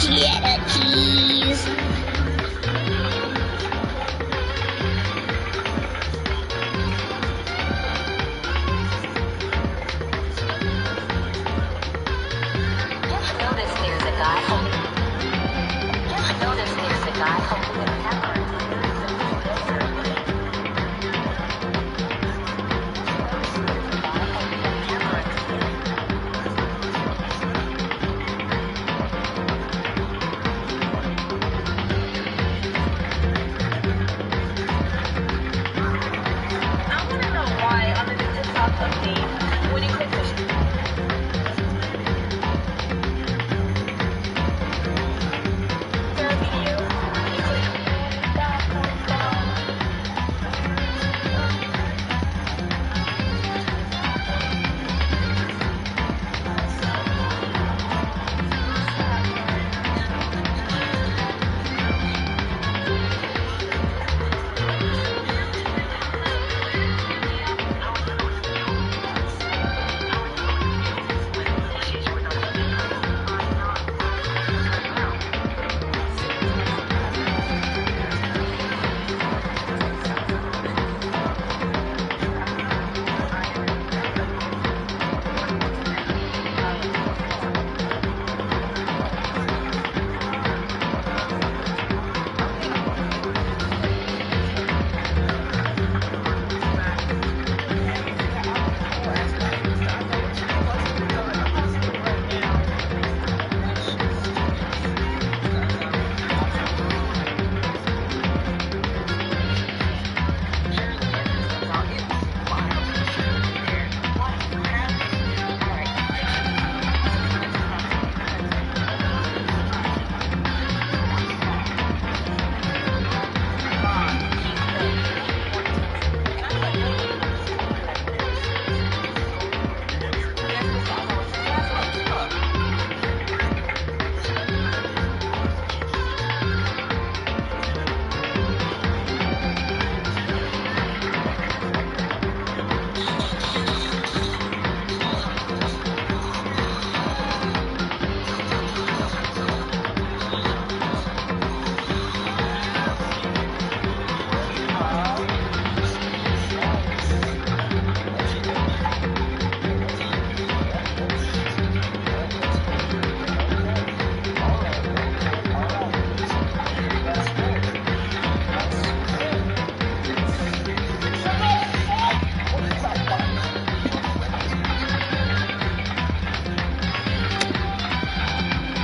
cheddar cheese. Notice there's a guy holding. Notice there's a guy holding a pepper.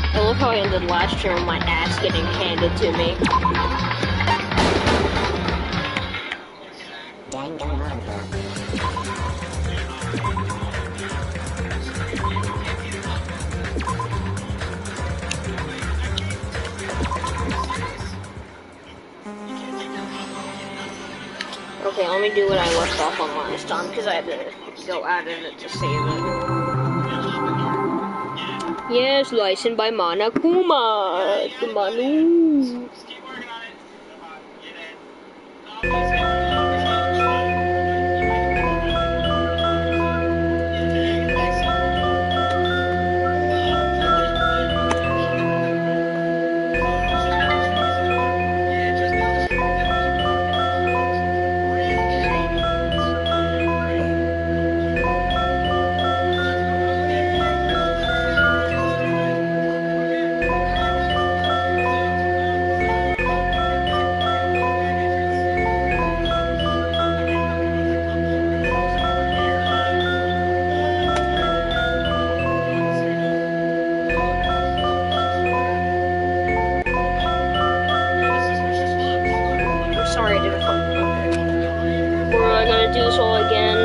I love how I ended last year with my ass getting handed to me. Danganronpa. Okay, let me do what I left off on last time because I had to go out of it to save it. Yes, licensed by Monokuma. Manu. Sorry, I didn't fucking. Or I gotta do this all again.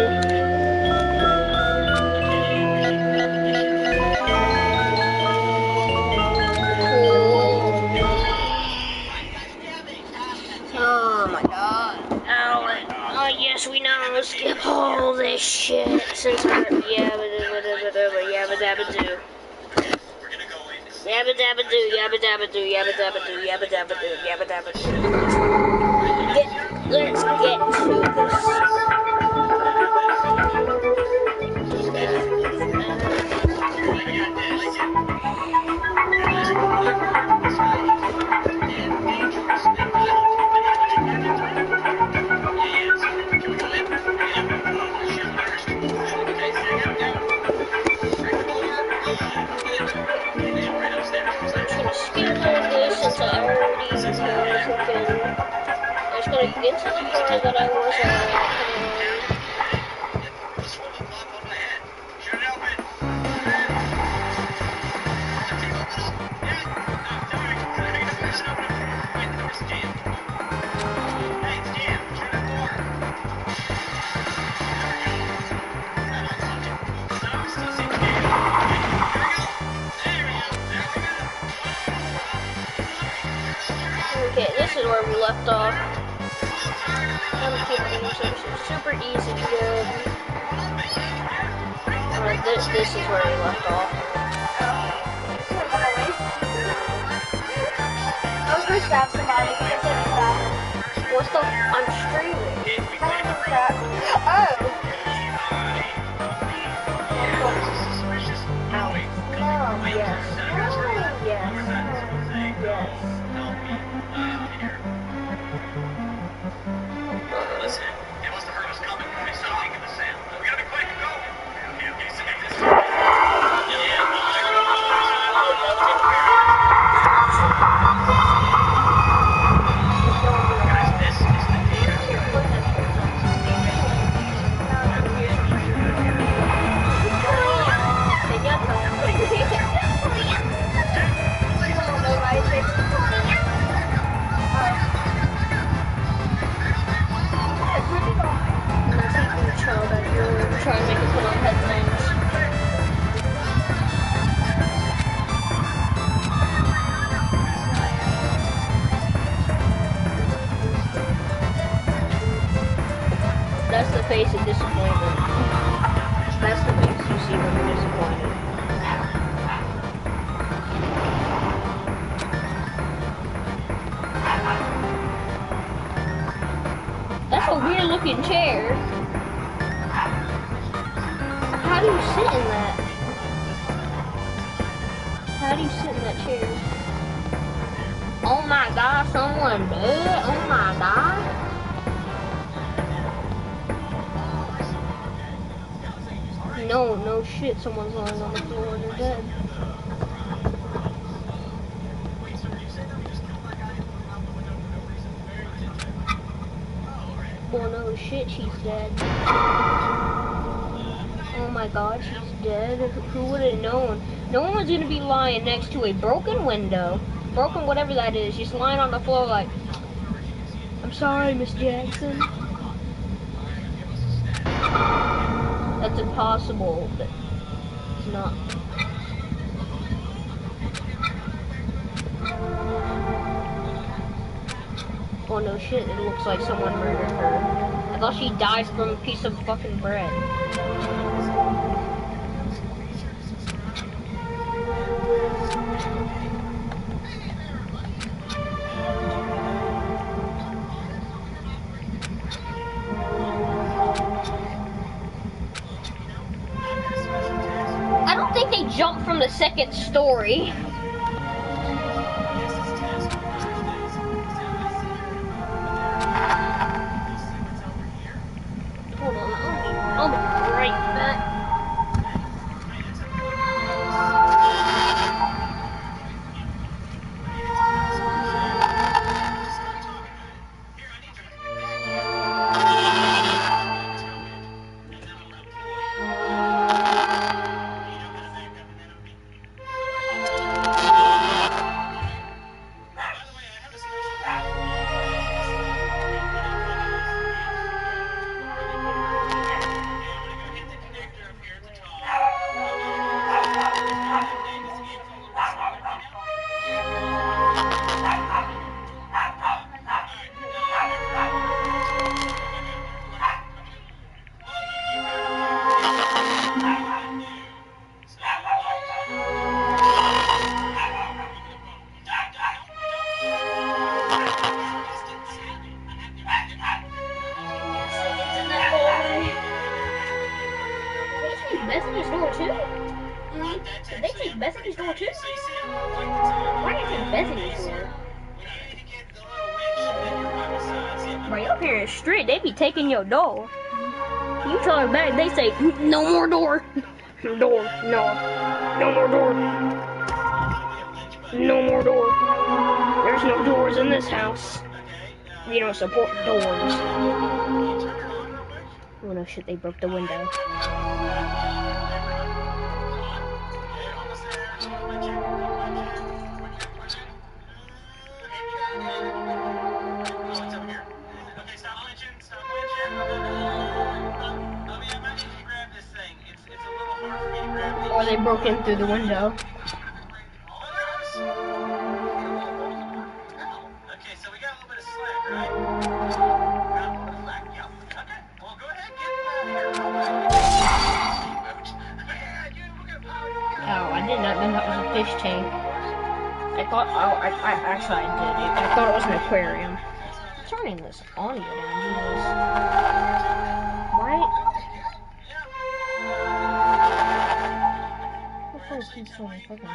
Oh my god. Alan. Oh yes, we know. Skip all this shit. Since we're yabba dabba do. Yabba dabba do, yabba dabba do, yabba dabba do, yabba dabba do, yabba dabba do. Let's get to this. to get to the car that I was at. Okay, this is where we left off. Super easy, good. This is where we left off. I was going to stab somebody because I said stab. What's the? I'm streaming. Oh. No. Yes. Yes. Yes. Listen, it must have heard us coming when they started making the sound. We gotta be quick, go! Okay, so this is... Guys, this is the data. Try and make it put on headphones. That's the face of disappointment. That's the face you see when you're disappointed. That's a weird looking chair. How do you sit in that? How do you sit in that chair? Oh my god, someone dead? Oh my god. No shit, someone's lying on the floor and they're dead. Well, no shit, she's dead. Oh my god, she's dead. Who would have known? No one was gonna be lying next to a broken window. Broken whatever that is, just lying on the floor like, I'm sorry, Miss Jackson. That's impossible, but it's not. Oh no shit, it looks like someone murdered her. I thought she died from a piece of fucking bread. I don't think they jumped from the second story. Hold on, I'll be right back. Messages door too? Did they take Bethany's door too? Why did they take Bethany's door? Bro, your parents strict, they be taking your door. You talk back, they say, no more door. Door, no. No more door. No more door. There's no doors in this house. We don't support doors. Can you turn it on real quick? Oh no shit, they broke the window. Okay, almost there. Keep glitching. Oh, it's over here. Okay, stop glitching. Oh yeah, I might need you to grab this thing. It's a little hard for me to grab these. Or they broke in through the window. Okay, so we got a little bit of slack, right? Yep. Okay, well, go ahead, get here. Oh, I did not know that was a fish tank. I thought, oh, I actually I did. I thought it was an aquarium. Turning this audio down, Jesus. Why? What the fuck is he so fucking?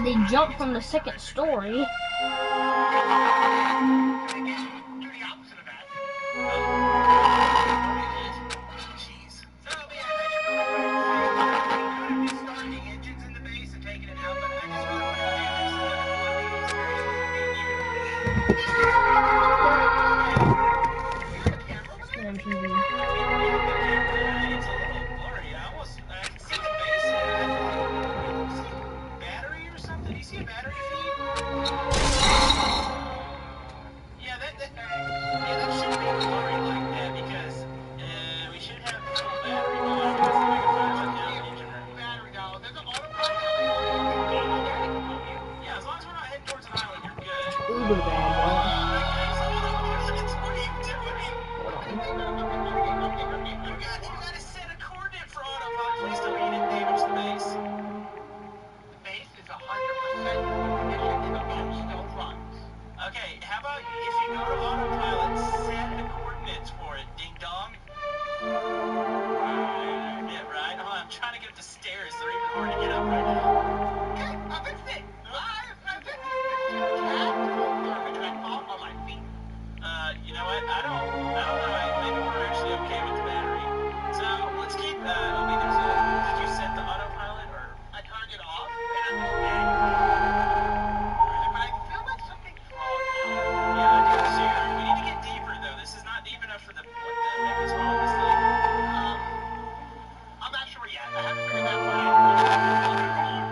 They jumped from the second story. Do the opposite of that. Jeez. So, starting the engines in the base and taking it out, but I just want to On TV. It's a little blurry. I can see the base. Battery or something? Do you see a battery feed? Yeah, that shouldn't be blurry like that because we should have full battery going. Battery now. There's an autopilot. Yeah, as long as we're not heading towards an island, you're good. Uber bad, bro. What are you doing? You gotta set a coordinate for autopilot. Please tell me you didn't damage the base. The base is 100% condition and the boat still runs. Okay, how about if you go to autopilot, set the coordinates for it, ding dong? Yeah, right? Oh, I'm trying to get up the stairs. They're even hard to get up right now. Okay, I'll fix it. On my feet. You know what? I don't know. Maybe we're actually okay with the battery. So let's keep. Did you set the autopilot or? I turned it off and I'm just but I feel like something's wrong now. Yeah, I do too. We need to get deeper though. This is not deep enough for the. What the heck is wrong with this thing? I'm not sure yet. I haven't figured that one out.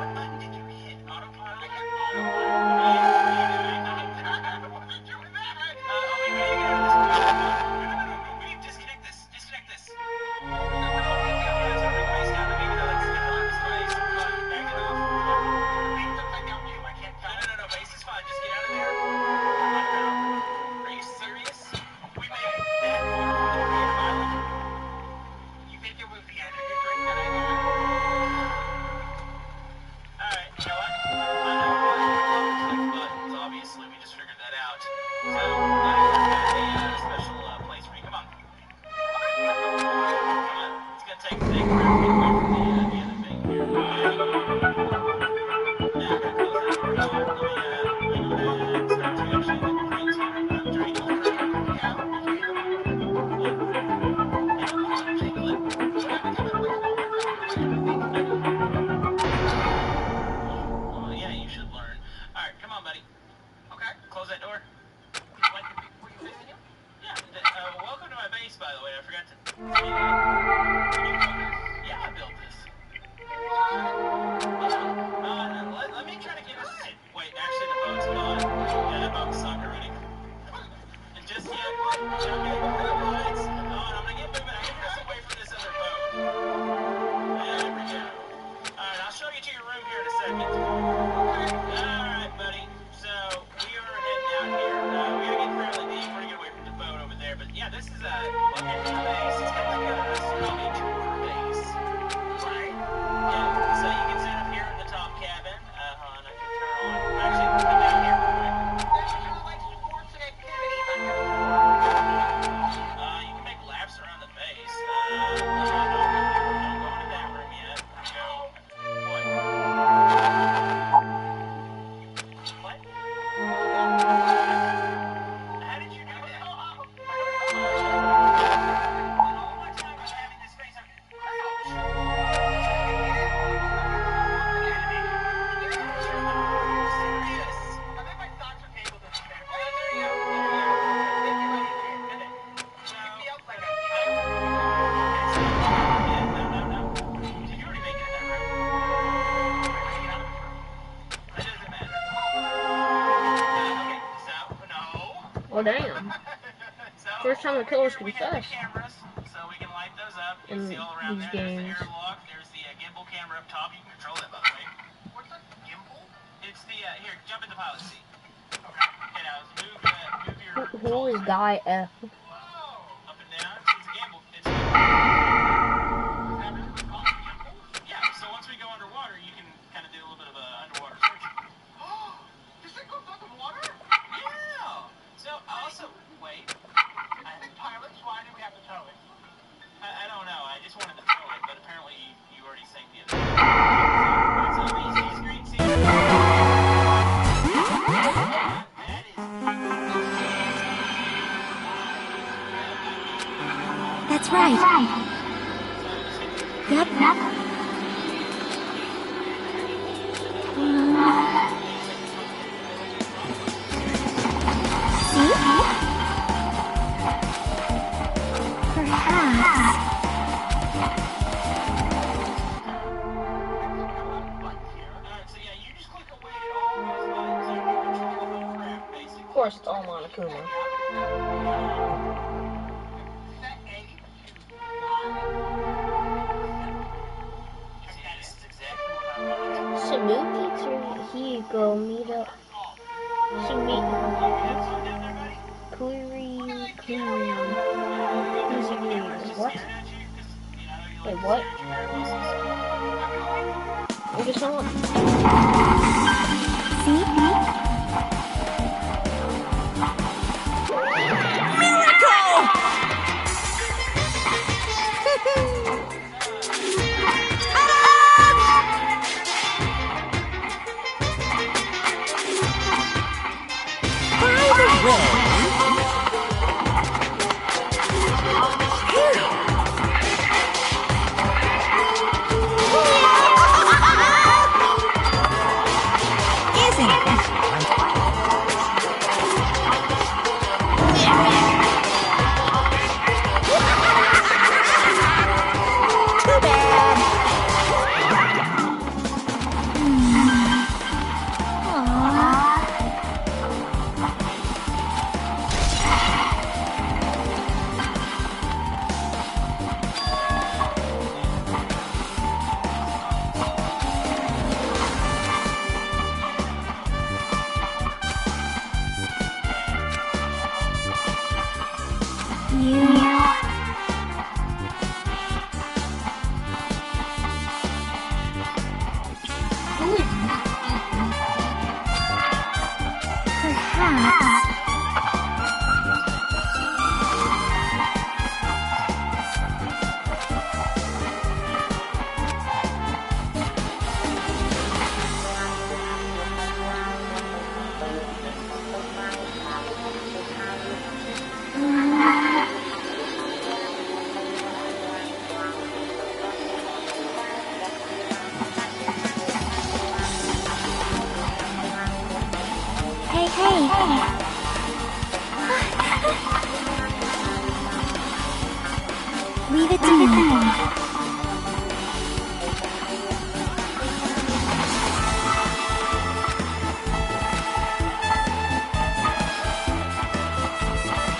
What button did you hit? Autopilot. I hit autopilot. Oh, damn. So, First time the killers we have the confess. cameras, so we can light those up. You In see all around these there. There's the games. airlock. There's the gimbal camera up top. You can control that, by the way. What's that gimbal? It's the here. Jump in the pilot seat. Okay, now move your. Who is Guy F? Whoa! Up and down. It's a gimbal. It's a gimbal. Yeah. So once we go underwater, you can kind of do a little bit of a underwater search. This thing goes underwater? Yeah. So also wait. Pilots, why do we have to tow it? I don't know. I just wanted to tow it, but apparently you already sank the other. So easy screen. See. That's right. Yep. See? Perhaps. So yeah, you just click away at all those buttons. You can control the whole craft, basically. Of course, it's all Monokuma. Set A to 9. This is exactly what I wanted. Samuki Hiko meet up. Sumi. Kuri. Who's he meeting? What? Wait, what? I just saw him. See? Leave it to me.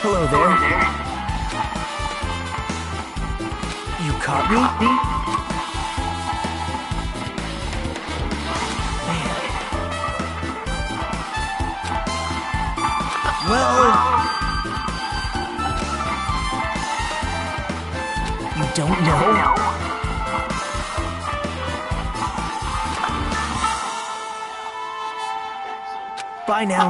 Hello there. You caught me? Man. Well... You don't know? Bye now.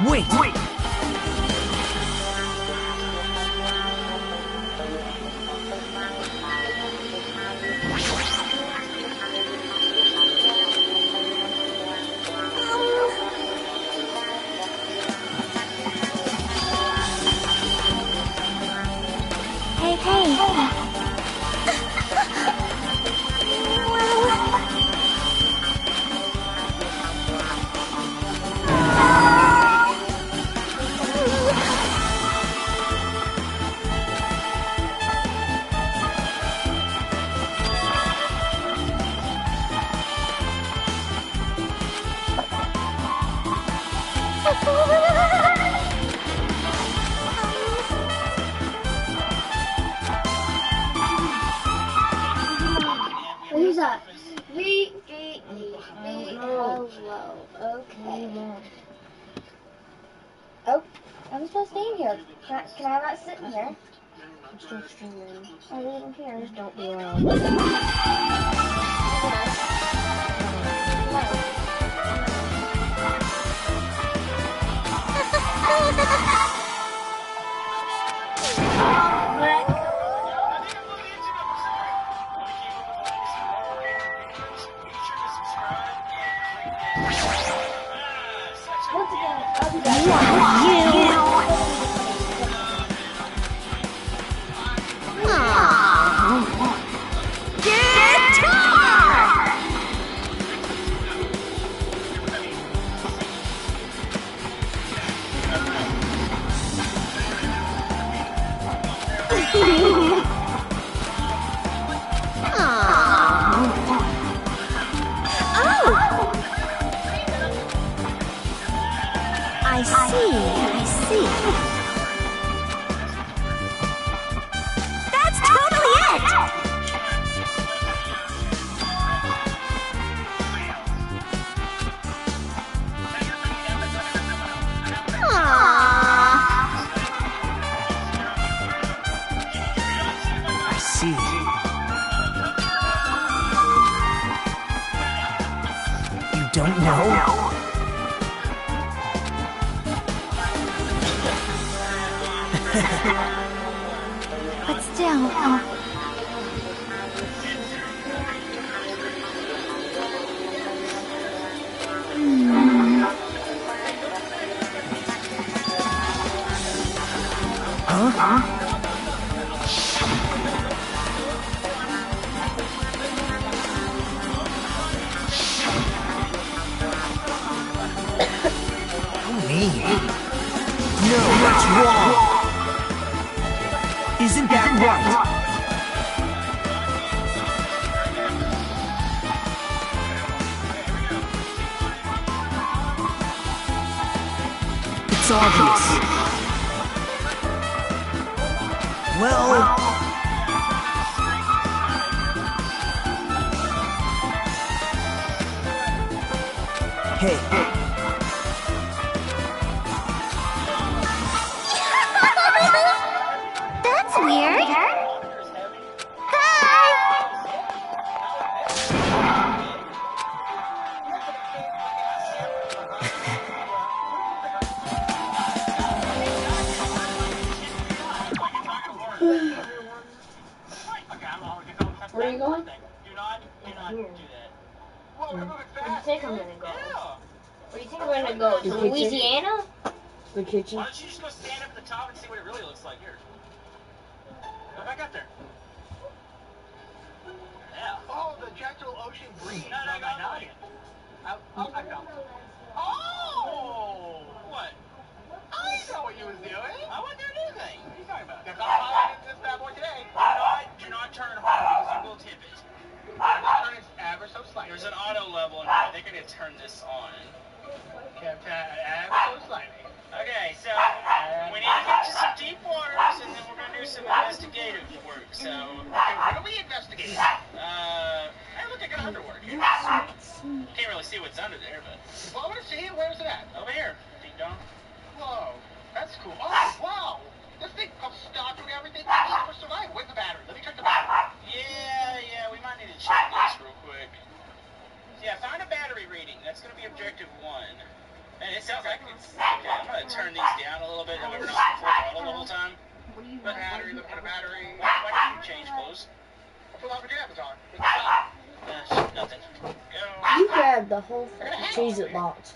Wait! Hey. Who's that? Hello. Okay. Oh, I'm supposed to be in here. Can I not sit in here? I'm still streaming. I don't even care. Just don't be loud. Once again, I'll be back. I see. That's totally it! Aww. I see. You don't know? But still, Huh? Oh, me. No, that's wrong. Isn't that right? It's obvious. Well... Hey. that's weird. Where are you going? Do not do that. Whoa, we're moving Where do you fast. think I'm gonna go? Yeah. Where do you think I'm gonna go? To The kitchen? Louisiana? The kitchen. Why don't you just go stand up at the top and see what it really looks like? Here. Go back up there. Yeah. Oh, the gentle ocean breeze. No, not yet. I found it. Oh! What? I know what you was doing. I wasn't doing anything. What are you talking about? If I'm piloting this bad boy today. Do not turn hard because you will tip it. Turn it ever so slightly. There's an auto level in here. I think I need to turn this on. Kept ever so slightly. Okay, so we need to get to some deep waters, and then we're gonna do some investigative work. So, okay, what are we investigating? Hey, look, I got underwater here. Can't really see what's under there, but. Well, I want to see it. Where's it at? Over here. Ding dong. Whoa, that's cool. Oh, wow. This thing comes stock and everything. For survival. Where's the battery? Let me check the battery. Yeah, we might need to check this real quick. Yeah, find a battery reading. That's gonna be objective 1. And it sounds like it's okay. I'm gonna battery, look at a battery. Why didn't you change clothes? I put my pajamas on. Nothing. Go. You grabbed the whole Cheez-It box.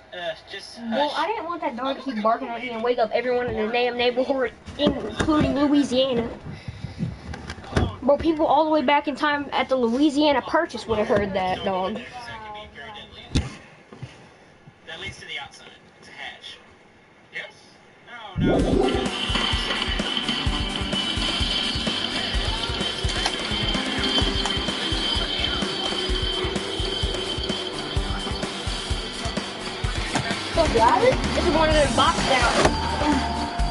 Just Well, I didn't want that dog to keep barking at me and wake up everyone in the damn neighborhood, including Louisiana. Bro, people all the way back in time at the Louisiana Purchase would have heard that dog. That can be very deadly. That leads to the outside. It's a hatch. Yes? No. So, this is one of those box down.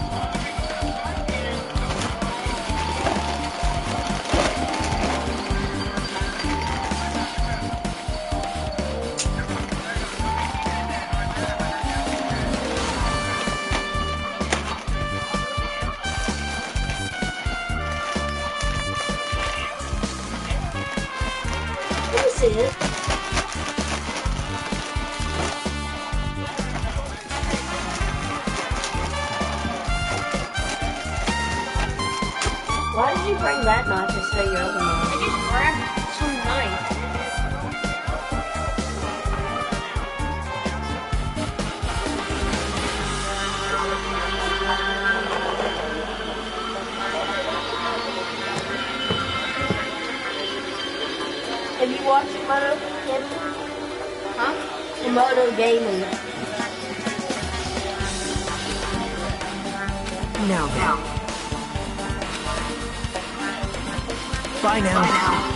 Let me see it. Why did you bring that knife instead of your other knife? I just grabbed some knife. Have you watched Moto Gaming? Huh? Moto Gaming. Now then. Bye now.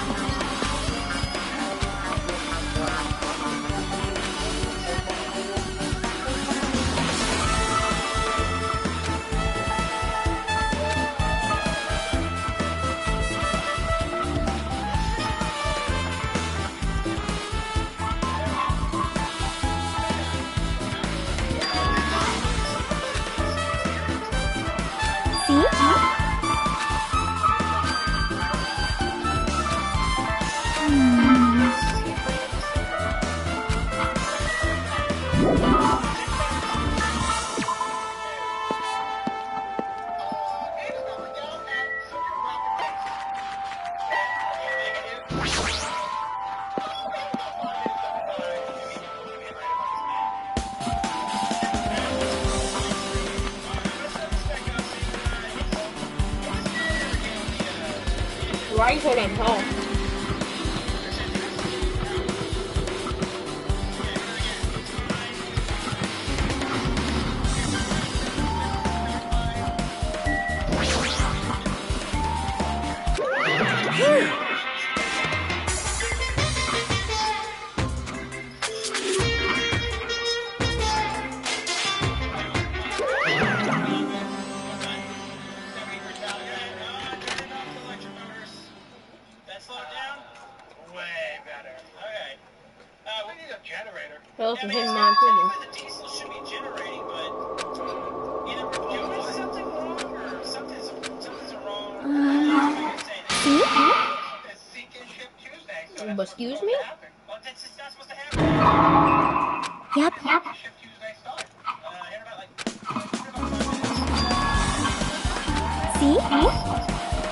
Why are you so damn tall? That slowed down? Way better. Okay. We need a generator. Well, Yeah, for I mean, him, it's not not improving. technically the diesel should be generating, but either we're doing something wrong or something's wrong. It's Seek and Ship Tuesday, so that's what's Excuse supposed me? to happen. Well, that's just not supposed to happen. Yep. Seek and Ship Tuesday start. In about like 5 minutes. See?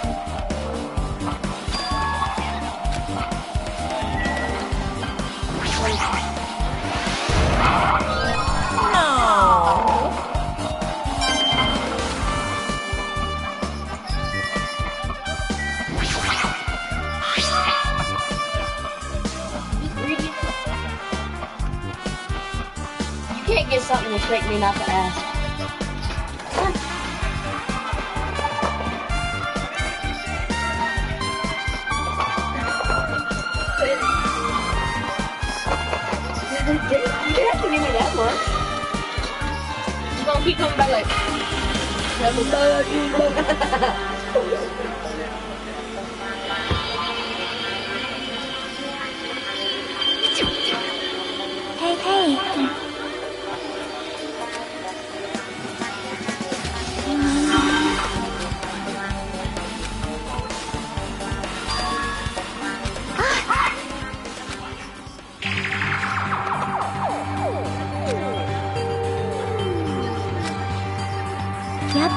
You can't get something to expect me not to ask. You didn't have to give me that much. He's gonna keep coming back like, Hey, hey. Yep.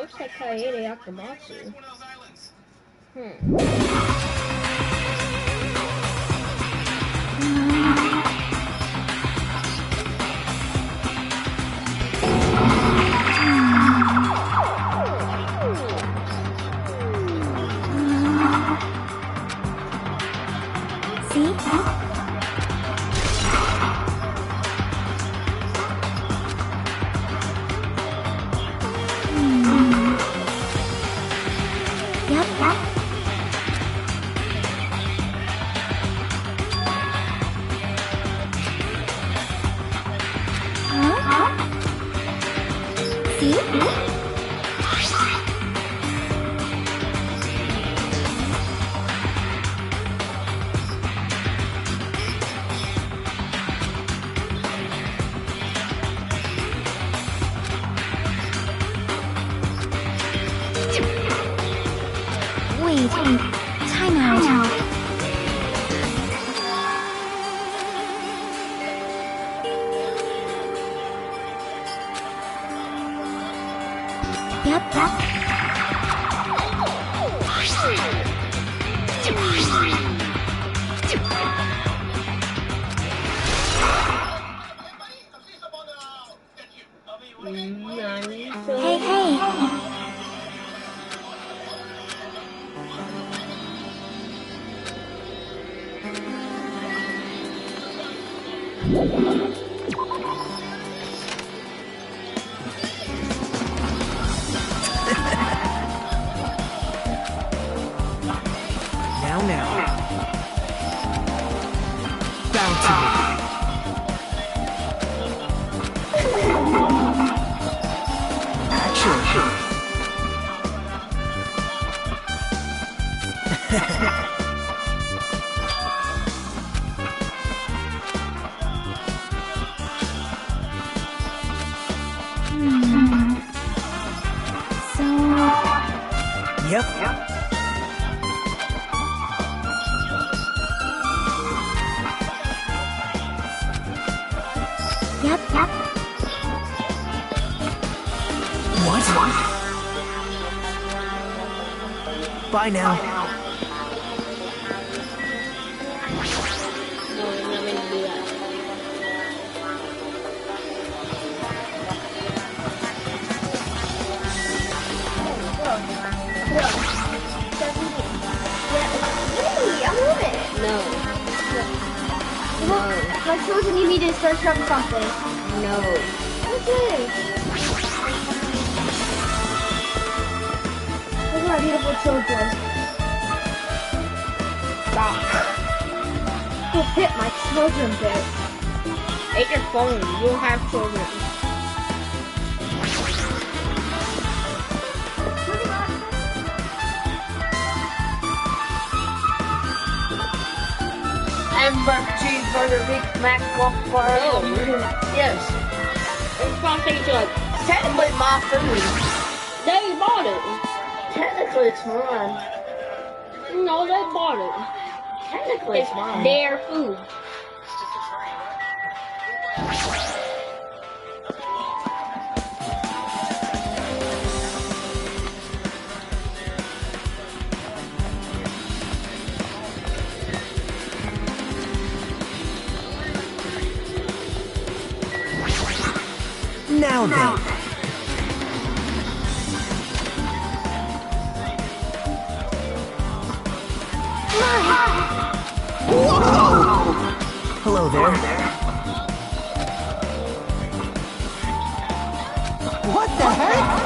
looks like Kaede Akamatsu. One of those islands. See? Yep. Huh? See? Wait, time out. Yep. Hey. Now. Bow to me. Action. So... Yep. Yep. What? Bye now. My children need me to search up something. No. Okay. Look at my beautiful children. Stop. Who hit my children, bitch? Take your phone. You don't have children. Hamburger, cheeseburger, Big Mac, Whopper. Yes. It's gonna take you like, Technically my food. they bought it. Technically it's mine. No, they bought it. Technically it's mine. Their food. Now then. Whoa! Hello there. What the heck?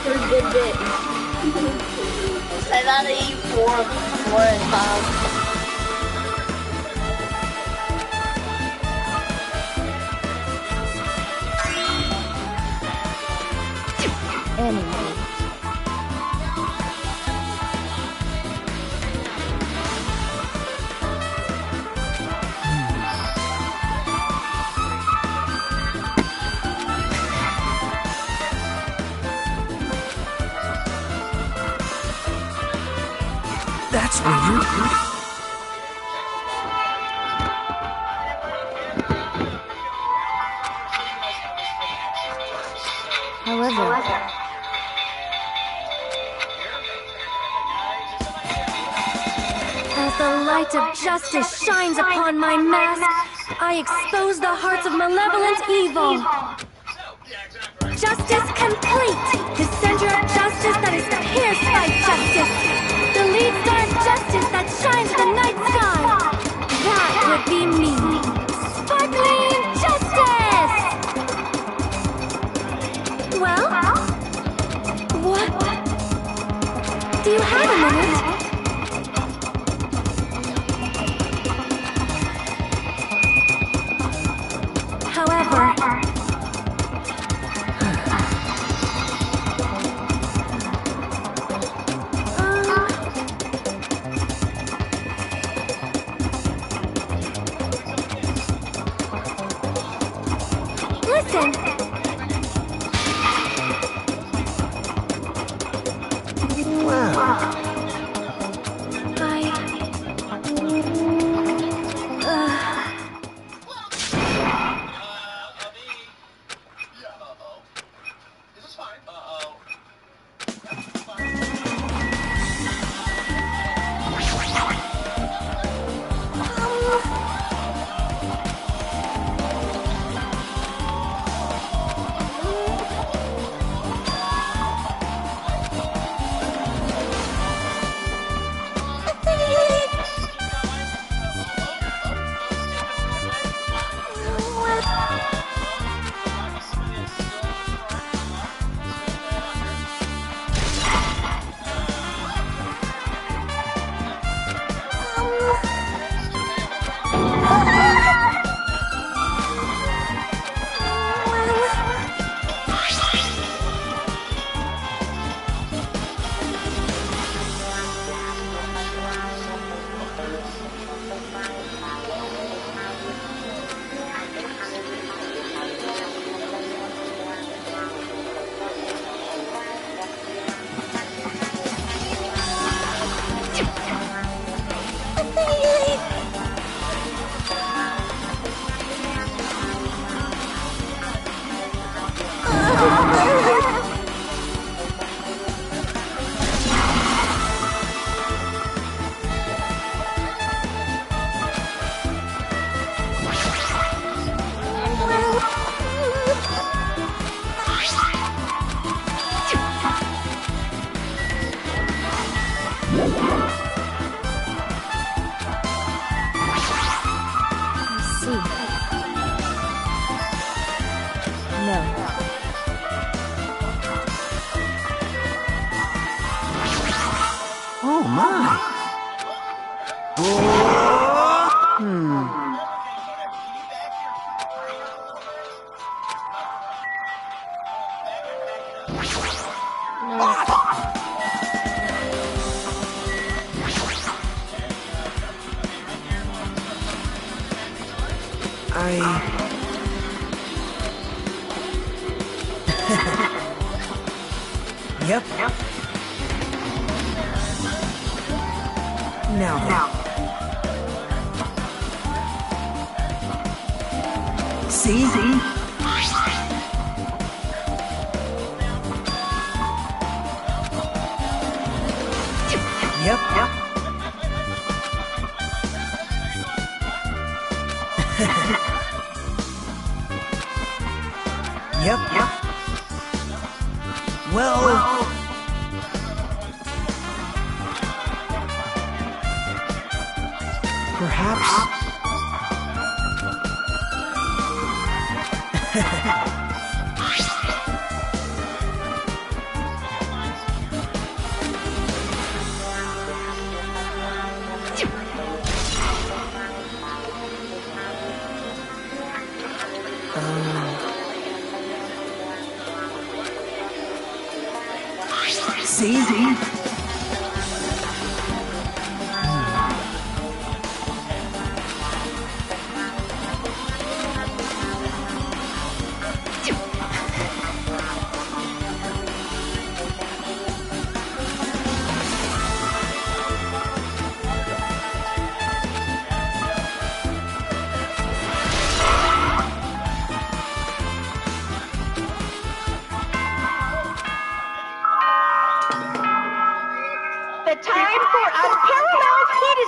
for a good bit. I thought I eat four at a time. Anyway. That's weird. However, as the light of justice shines upon my mask, I expose the hearts of malevolent evil. Justice complete! The center of justice that is pierced by justice! The lead star of justice that shines in the night sky! That would be me! Sparkling justice! Well? What? Do you have a minute? However, listen. Wow. This is fine. Uh-oh. Oh my. Yep. Now then. See? Yep. Yep. Well, perhaps.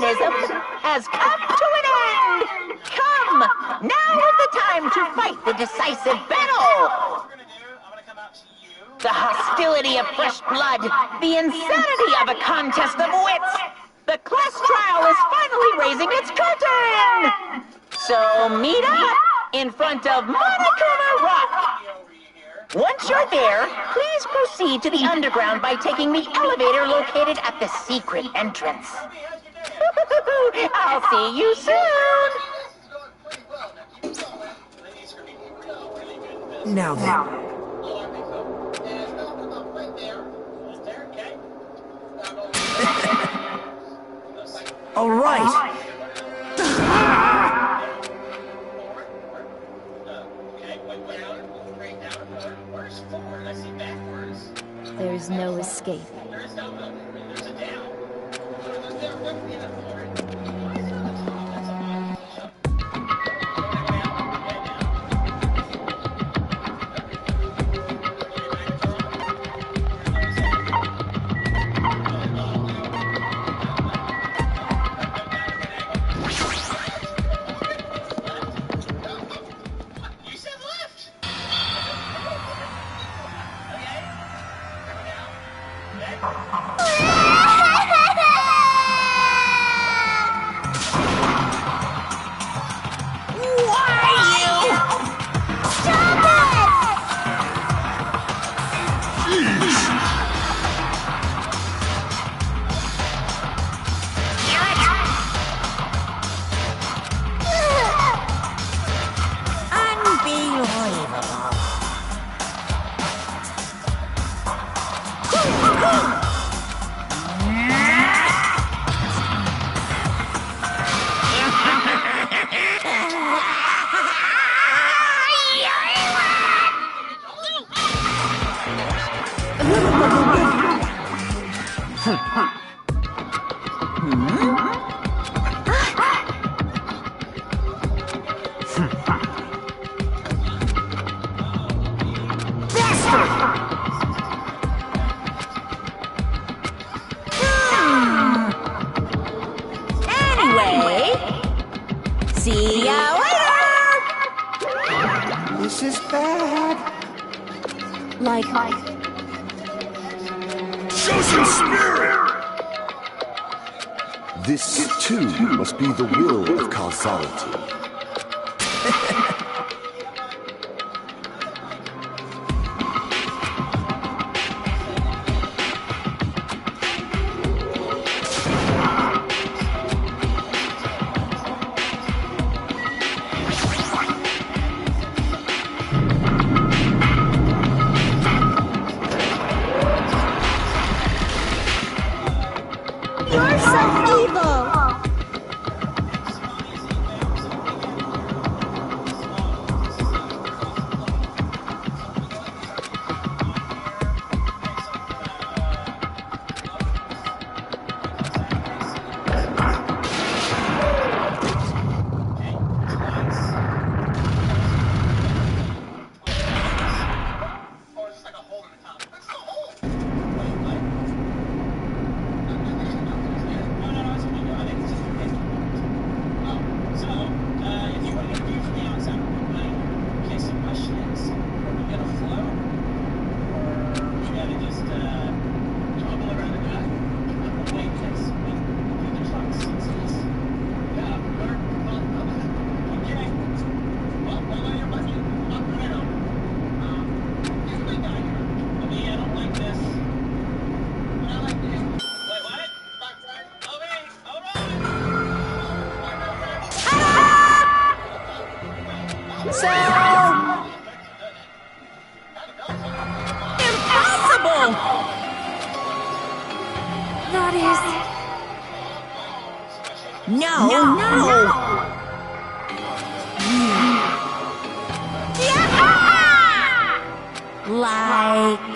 mechanism has come to an end! Come! Now is the time to fight the decisive battle! The hostility of fresh blood, the insanity of a contest of wits! The class trial is finally raising its curtain! So meet up in front of Monokuma Rock! Once you're there, please proceed to the underground by taking the elevator located at the secret entrance. I'll see you soon! Now then. All right. There's no escape. See ya later! This is bad. Like, Show some spirit! This, too, must be the will of causality. you're so evil! Impossible! That is... No! Like...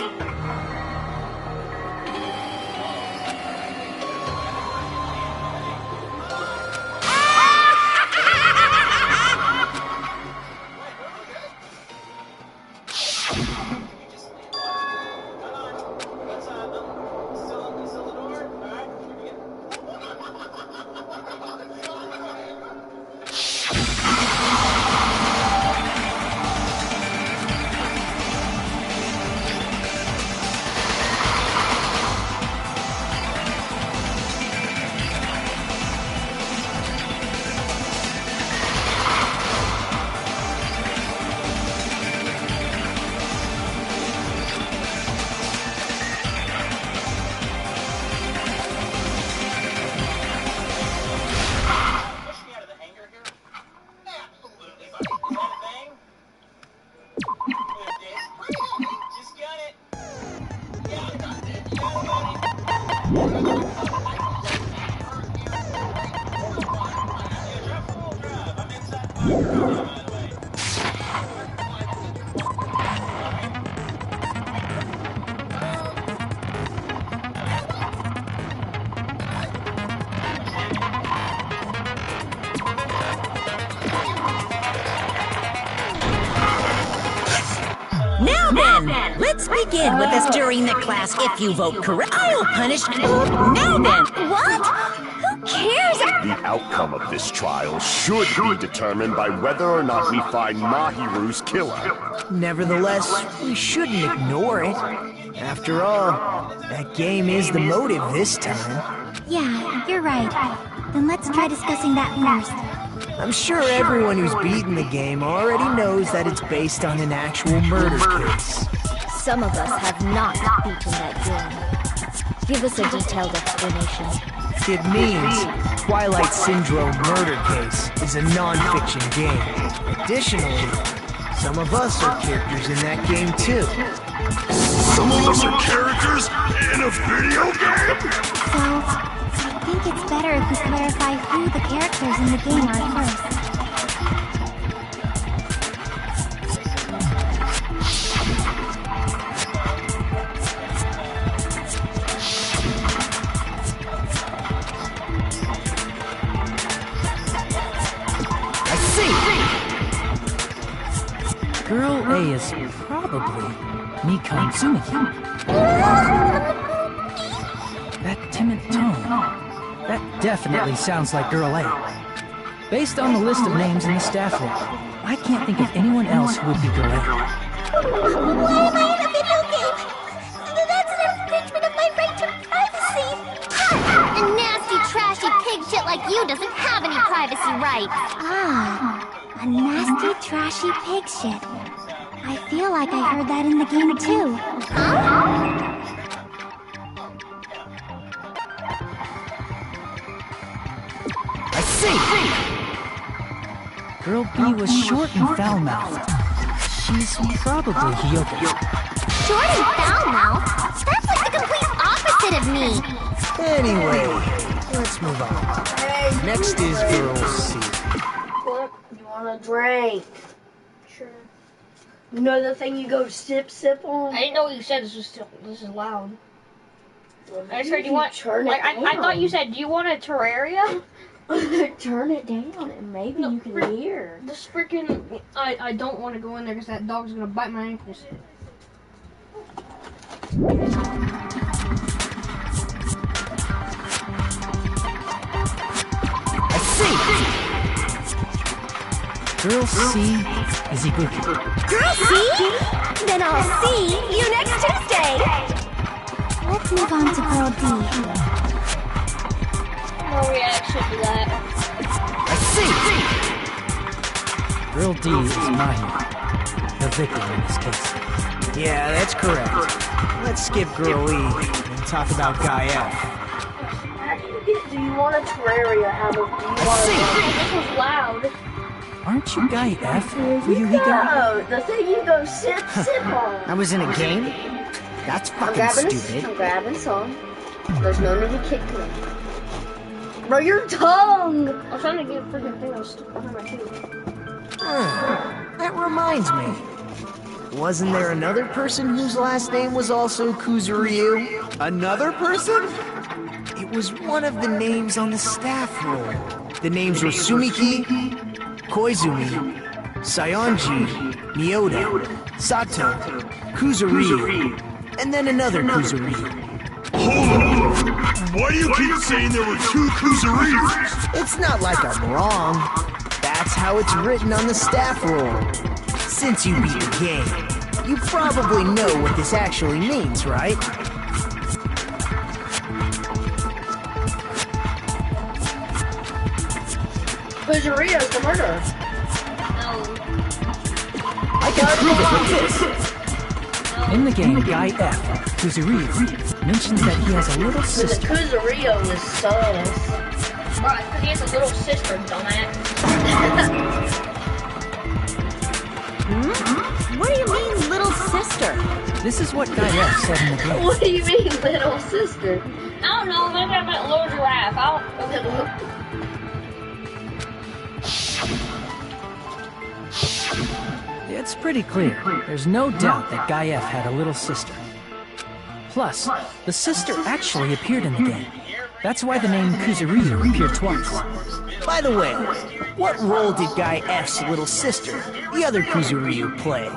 Now then, let's begin with us during the class. If you vote correct, I'll punish. Now then, What? Who cares? The outcome of this trial should be determined by whether or not we find Mahiru's killer. Nevertheless, we shouldn't ignore it. After all, that game is the motive this time. Yeah, you're right. Then let's try discussing that first. I'm sure everyone who's beaten the game already knows that it's based on an actual murder case. Some of us have not beaten that game. Give us a detailed explanation. It means Twilight Syndrome Murder Case is a non-fiction game. Additionally, some of us are characters in that game too. Some of us are characters in a video game? So, I think it's better if we clarify who the characters in the game are first. I see! Girl A is probably Miko Tsumiki. That timid tone. That definitely sounds like Girl A. Based on the list of names in the staff roll, I can't think of anyone else who would be Girl A. Why am I in a video game? That's an infringement of my right to privacy. A nasty, trashy pig shit like you doesn't have any privacy rights. Ah, a nasty, trashy pig shit. I feel like I heard that in the game too. Huh? I see! Girl B was short and foul-mouthed. She's probably Hiyoko. Short and foul-mouthed? That's like the complete opposite of me. Anyway, let's move on. Next is Girl C. What? You want a drink? Sure. You know the thing you go sip on? I didn't know what you said. This is loud. Well, I just heard you want. turn Like it I thought you said, do you want a Terraria? Turn it down and maybe No, you can hear. This freaking. I don't want to go in there because that dog's gonna bite my ankles. I see! Girl C is Ibuki. Girl, see? Then I'll see you next Tuesday. Let's move on to Girl D. No reaction to that. I see! Girl D is Mahi, the victim in this case. Yeah, that's correct. Let's skip Girl E and talk about Guy F. How do you get? Do you want a Terraria out of? Do you want? This was loud. Aren't you Guy F? Were you No, the thing you go sip on. I was in a game? That's I'm fucking grabbing stupid. I'm grabbing some. There's no need to kick me. Bro, your tongue! I was trying to get a freaking thing that was stuck behind my tooth. That reminds me. Wasn't there another person whose last name was also Kuzuryu? Another person? It was one of the names on the staff roll. The names were Sumiki, Koizumi, Sayonji, Miyoda, Sato, Kuzuryu, and then another Kuzuryu. Hold on! Why do you keep saying there were two Kuzuryus? It's not like I'm wrong. That's how it's written on the staff roll. Since you beat the game, you probably know what this actually means, right? Kuzurio's the murderer. I can prove it with this. In the game, Guy F, Kuzuryu, mentions that he has a little But the sister. Kuzurio is sus. Bro, because he has a little sister, dumbass. what do you mean, little sister? This is what Guy F said in the game. What do you mean, little sister? I don't know, maybe I'm a little giraffe. I don't. It's pretty clear. There's no doubt that Guy F had a little sister. Plus, the sister actually appeared in the game. That's why the name Kuzuryu appeared twice. By the way, what role did Guy F's little sister, the other Kuzuryu, play?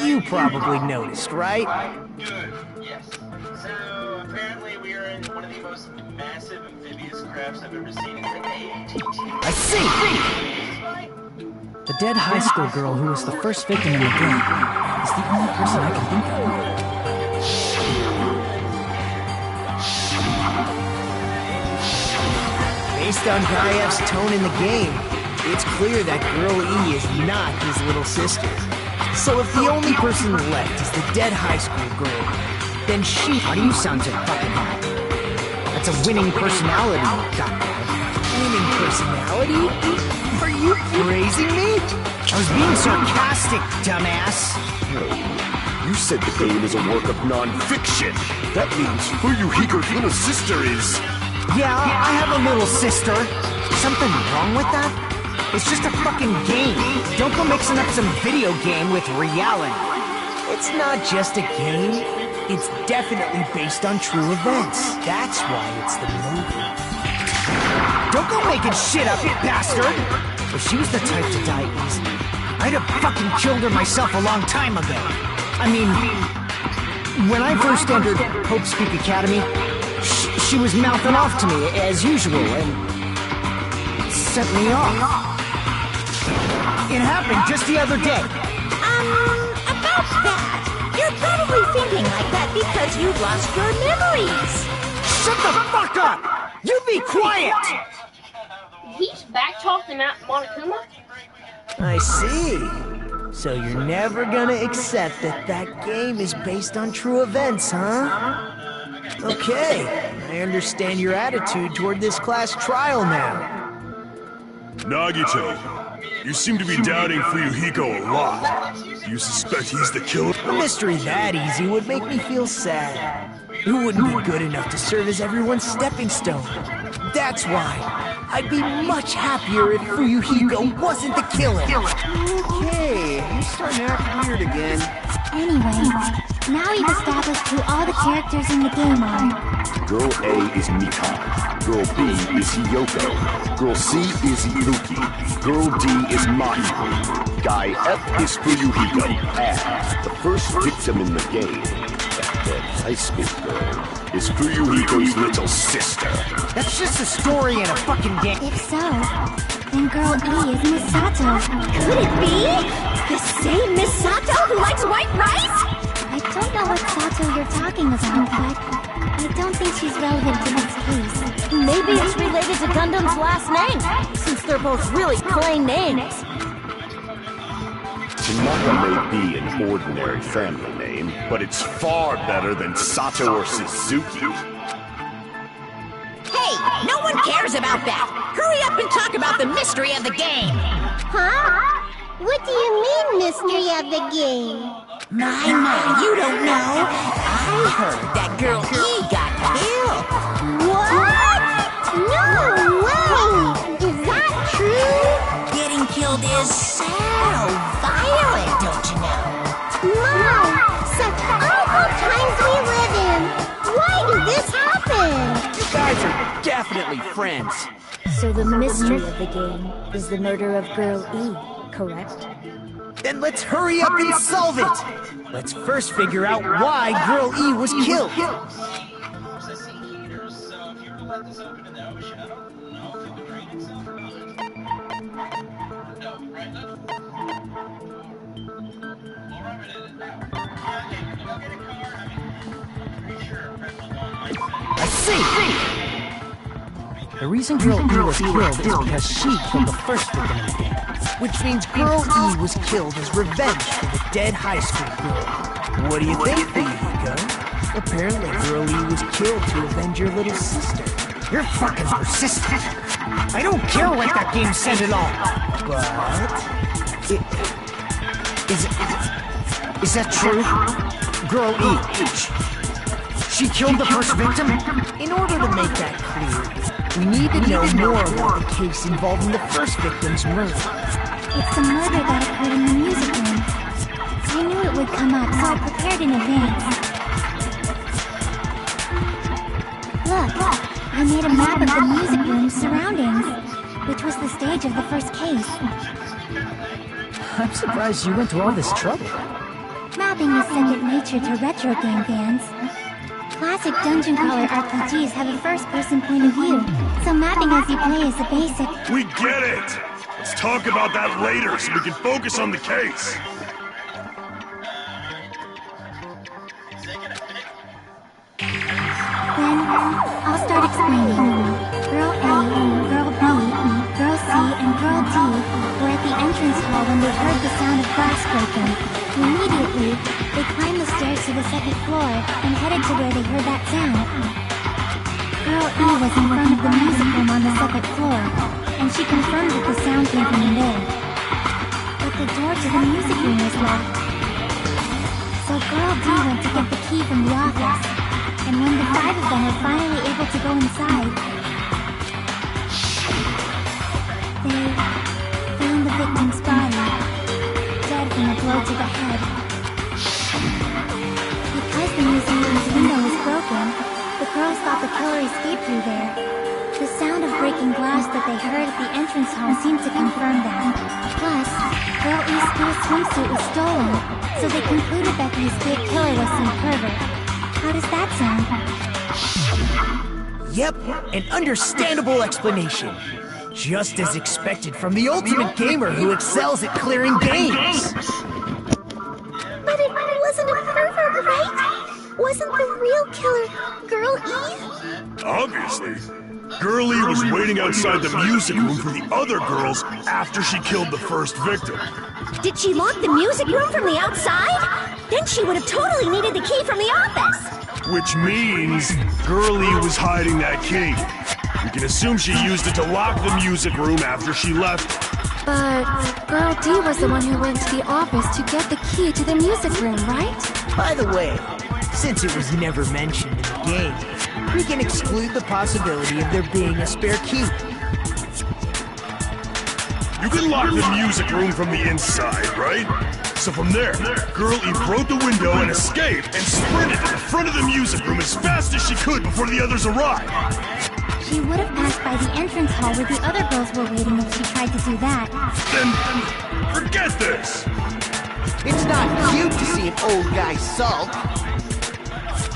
You probably noticed, right? Good, yes. So, apparently we are in one of the most massive amphibious crafts I've ever seen. It's an ATT. I see! The dead high school girl who was the first victim in the game is the only person I can think of. Based on Guy F's tone in the game, it's clear that Girl E is not his little sister. So if the only person left is the dead high school girl, then she... Why do you sound so fucking happy? That's a winning personality you got there. Winning personality? Are you praising me? I was being sarcastic, dumbass. You said the game is a work of non-fiction. That means Fuyuhiko's little sister is... Yeah, I have a little sister. Something wrong with that? It's just a fucking game. Don't go mixing up some video game with reality. It's not just a game. It's definitely based on true events. That's why it's the movie. Don't go making shit up, you bastard! If she was the type to die easily, I'd have fucking killed her myself a long time ago. I mean, when I first entered Hope's Peak Academy, she was mouthing off to me, as usual, and sent me off. It happened just the other day. About that. You're probably thinking like that because you lost your memories. Shut the fuck up! You be quiet! He's back-talking Monokuma? I see. So you're never gonna accept that that game is based on true events, huh? Okay, I understand your attitude toward this class trial now. Nagito, you seem to be doubting Fuyuhiko a lot. Do you suspect he's the killer? A mystery that easy would make me feel sad. It wouldn't be good enough to serve as everyone's stepping stone. That's why I'd be much happier if Fuyuhiko wasn't the killer. Okay, you're starting to act weird again. Anyway, now we've established who all the characters in the game are. Girl A is Mika. Girl B is Hiyoko. Girl C is Ibuki. Girl D is Mahi. Guy F is Fuyuhiko. And the first victim in the game, that dead high school girl, is Fuyuhiko's little sister. That's just a story in a fucking game. If so, then Girl E is Misato. Could it be? The same Misato who likes white rice? I don't know what Sato you're talking about, but I don't think she's relevant to this case. Maybe it's related to Gundam's last name, since they're both really plain names. Tanaka may be an ordinary family name, but it's far better than Sato or Suzuki. Hey, no one cares about that. Hurry up and talk about the mystery of the game. Huh? What do you mean, mystery of the game? My, you don't know. I heard that Girl E got killed. What? No way! Is that true? Getting killed is so violent, don't you know? Mom, such awful times we live in. Why did this happen? You guys are definitely friends. So the mystery of the game is the murder of Girl E, correct? Then let's hurry up and solve it! Let's first figure out why Girl E was killed. I see! The reason Girl E was killed is because she killed the first victim in the game. Which means Girl E was killed as revenge for the dead high school girl. What do you think, Fuyuhiko? Apparently Girl E was killed to avenge your little sister. You're fucking persistent. I don't care what that game said at all. But... Is that true? Girl E, she killed the first victim? In order to make that clear, we need to know more about the case involving the first victim's murder. It's the murder that occurred in the music room. would come up, so I prepared in advance. Look, I made a map of the music room's surroundings, which was the stage of the first case. I'm surprised you went to all this trouble. Mapping is second nature to retro game fans. Classic dungeon crawler RPGs have a first-person point of view, so mapping as you play is a basic. We get it! Let's talk about that later so we can focus on the case. Then, I'll start explaining. Girl A, Girl B, Girl C, and Girl D were at the entrance hall when they heard the sound of glass breaking. Immediately, they climbed the stairs to the second floor and headed to where they heard that sound. Girl E was in front of the music room on the second floor, and she confirmed that the sound came from in there. But the door to the music room was locked. So Girl D went to get the key from the office, and when the five of them were finally able to go inside, they found the victim's body, dead from a blow to the head. Because the music room's window was broken, the girls thought the killer escaped through there. The sound of breaking glass that they heard at the entrance hall seemed to confirm that. Plus, Girl E's school swimsuit was stolen, so they concluded that the escaped killer was some pervert. How does that sound? Yep, an understandable explanation. Just as expected from the ultimate gamer who excels at clearing games. But it wasn't a pervert, right? Wasn't the real killer Girl E? Obviously. Girl E was waiting outside the music room for the other girls after she killed the first victim. Did she lock the music room from the outside? Then she would have totally needed the key from the office. Which means Girl E was hiding that key. We can assume she used it to lock the music room after she left. But Girl D was the one who went to the office to get the key to the music room, right? By the way, since it was never mentioned in the game, we can exclude the possibility of there being a spare key. You can lock the music room from the inside, right? So from there, Girl E broke the window and escaped and sprinted to the front of the music room as fast as she could before the others arrived. She would have passed by the entrance hall where the other girls were waiting if she tried to do that. Then, forget this! It's not cute to see an old guy sulk.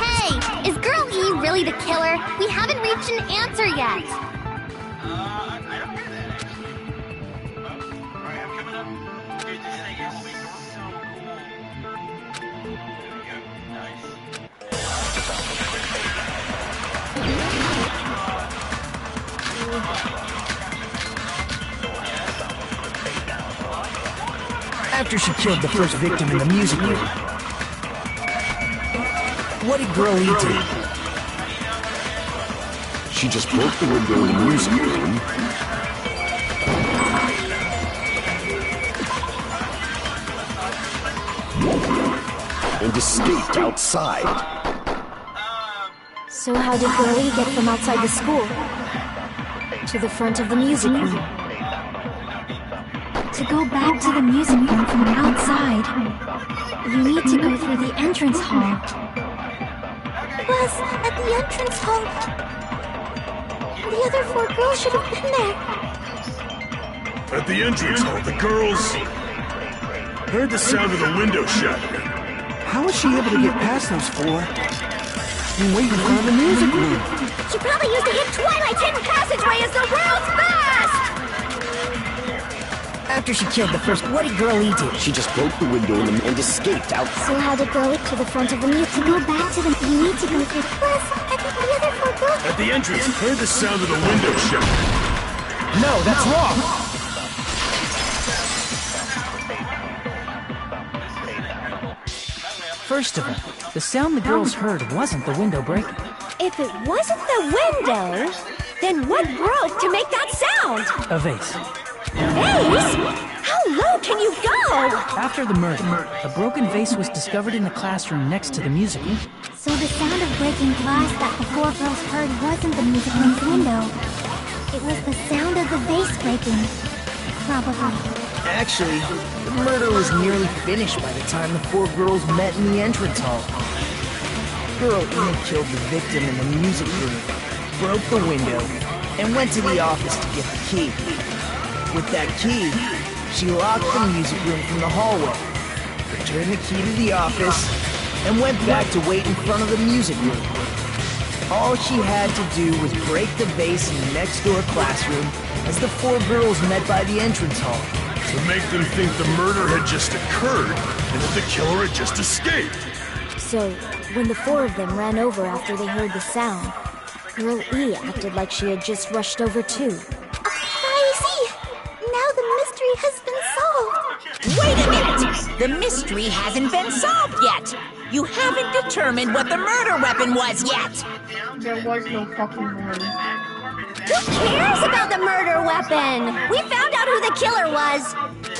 Hey, is Girl E really the killer? We haven't reached an answer yet. I don't get that. Alright, I'm coming up. Dude, this thing is so cool. There we go. Nice. After she killed the first victim in the music room, what did Girl E do? She just broke the window in the music room. And escaped outside. So how did Girl E get from outside the school to the front of the music room? To go back to the music room from outside, you need to go through the entrance hall. Plus, at the entrance hall, the other four girls should have been there. At the entrance hall, the girls heard the sound of the window shattering. How was she able to get past those four and wait in front of the music room? She probably used to hit Twilight's hidden passageway as the world's best! After she killed the first, what did Girl E do? She just broke the window and escaped out. So how did Girl E to the front of the music? To go back to the... You need to go through... Plus, I think the other four girls... At the entrance, heard the sound of the window shattering. No, that's wrong. First of all, the sound the girls heard wasn't the window breaking. If it wasn't the window, then what broke to make that sound? A vase. Vase? How low can you go? After the murder, a broken vase was discovered in the classroom next to the music room. So the sound of breaking glass that the four girls heard wasn't the music room's window. It was the sound of the vase breaking. Probably. Actually, the murder was nearly finished by the time the four girls met in the entrance hall. Girl E killed the victim in the music room, broke the window, and went to the office to get the key. With that key, she locked the music room from the hallway, returned the key to the office, and went back to wait in front of the music room. All she had to do was break the vase in the next door classroom as the four girls met by the entrance hall. To make them think the murder had just occurred and that the killer had just escaped. So, when the four of them ran over after they heard the sound, Girl E acted like she had just rushed over too. I see. Now the mystery has been solved. Wait a minute! The mystery hasn't been solved yet! You haven't determined what the murder weapon was yet! There was no fucking murder. Who cares about the murder weapon? We found out who the killer was.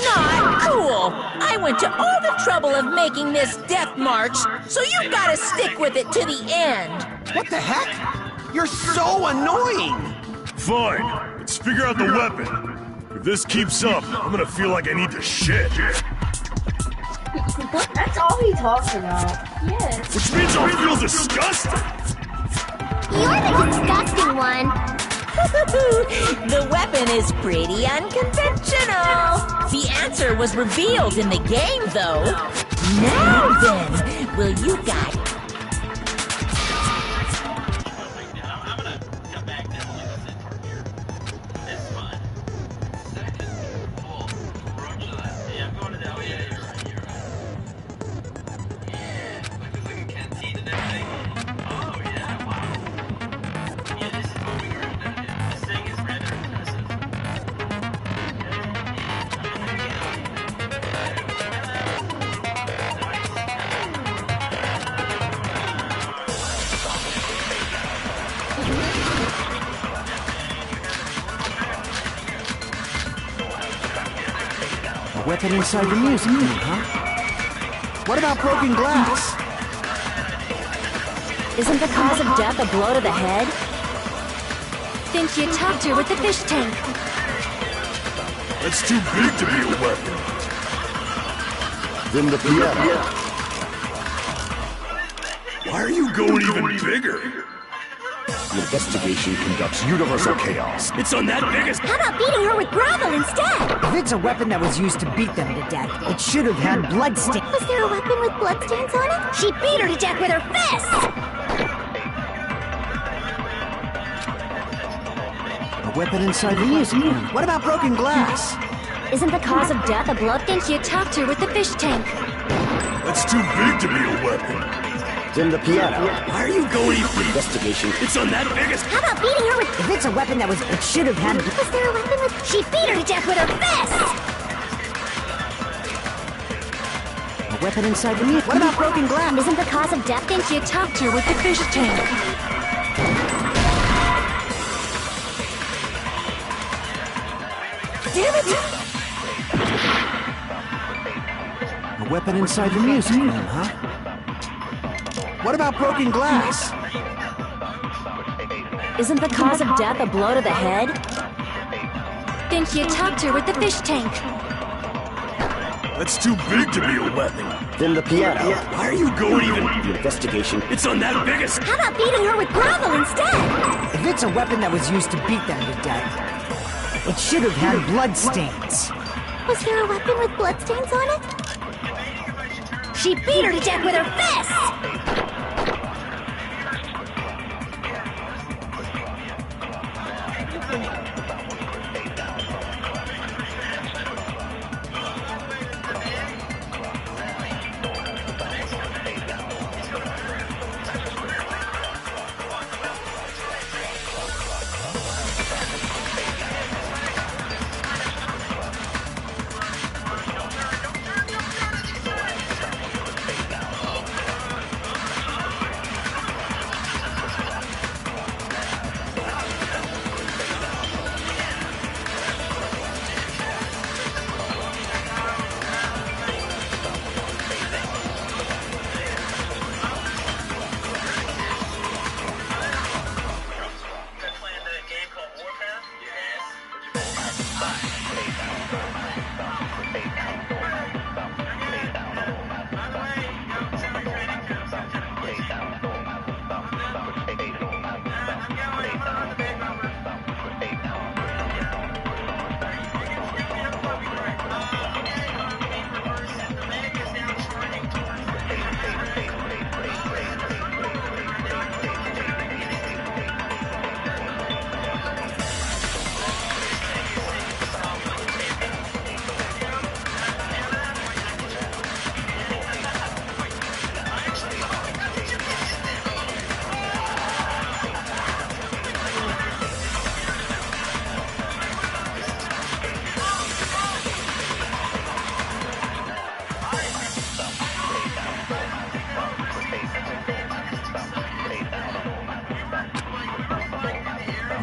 Not cool! I went to all the trouble of making this death march, so you gotta stick with it to the end! What the heck? You're so annoying! Fine, let's figure out the weapon. If this keeps up, I'm gonna feel like I need to shit. That's all he talks about. Yes. Which means I'll feel disgusting. You're the disgusting one. The weapon is pretty unconventional. The answer was revealed in the game, though. Now then, will you guys... I'm gonna come back down and listen to here. It's fun. Second, full. Approach that. Yeah, I'm going to that. Oh, yeah, you're right. Yeah, like it's like a canteen and everything. Oh, yeah, wow. Yeah, this is moving around down here. This thing is rather impressive. A weapon inside the music room, huh? What about broken glass? Isn't the cause of death a blow to the head? Think you talked her with the fish tank. That's too big to be a weapon. Then the piano. Why are you going even bigger? The investigation conducts universal chaos. It's on that biggest... How about beating her with gravel instead? If it's a weapon that was used to beat them to death, it should have had bloodstains. Was there a weapon with bloodstains on it? She beat her to death with her fists! A weapon inside the music room. What about broken glass? Isn't the cause of death a blow? Think you talked her with the fish tank. That's too big to be a weapon. Then the piano. Why are you going even... Investigation. It's on that biggest... How about beating her with... If it's a weapon that was... It should have had... Was there a weapon with... She beat her to death with her fists! A weapon inside the music... What about broken glass? Isn't the cause of death? Think you talked her with the fish tank. Damn it! A weapon inside the music room, huh? What about broken glass? Isn't the cause of death a blow to the head? Think you talked her with the fish tank. That's too big to be a weapon. Then the piano. Why are you going even... Investigation. It's on that biggest... How about beating her with gravel instead? If it's a weapon that was used to beat them to death, it should have had bloodstains. Was there a weapon with bloodstains on it? She beat her to death with her fists!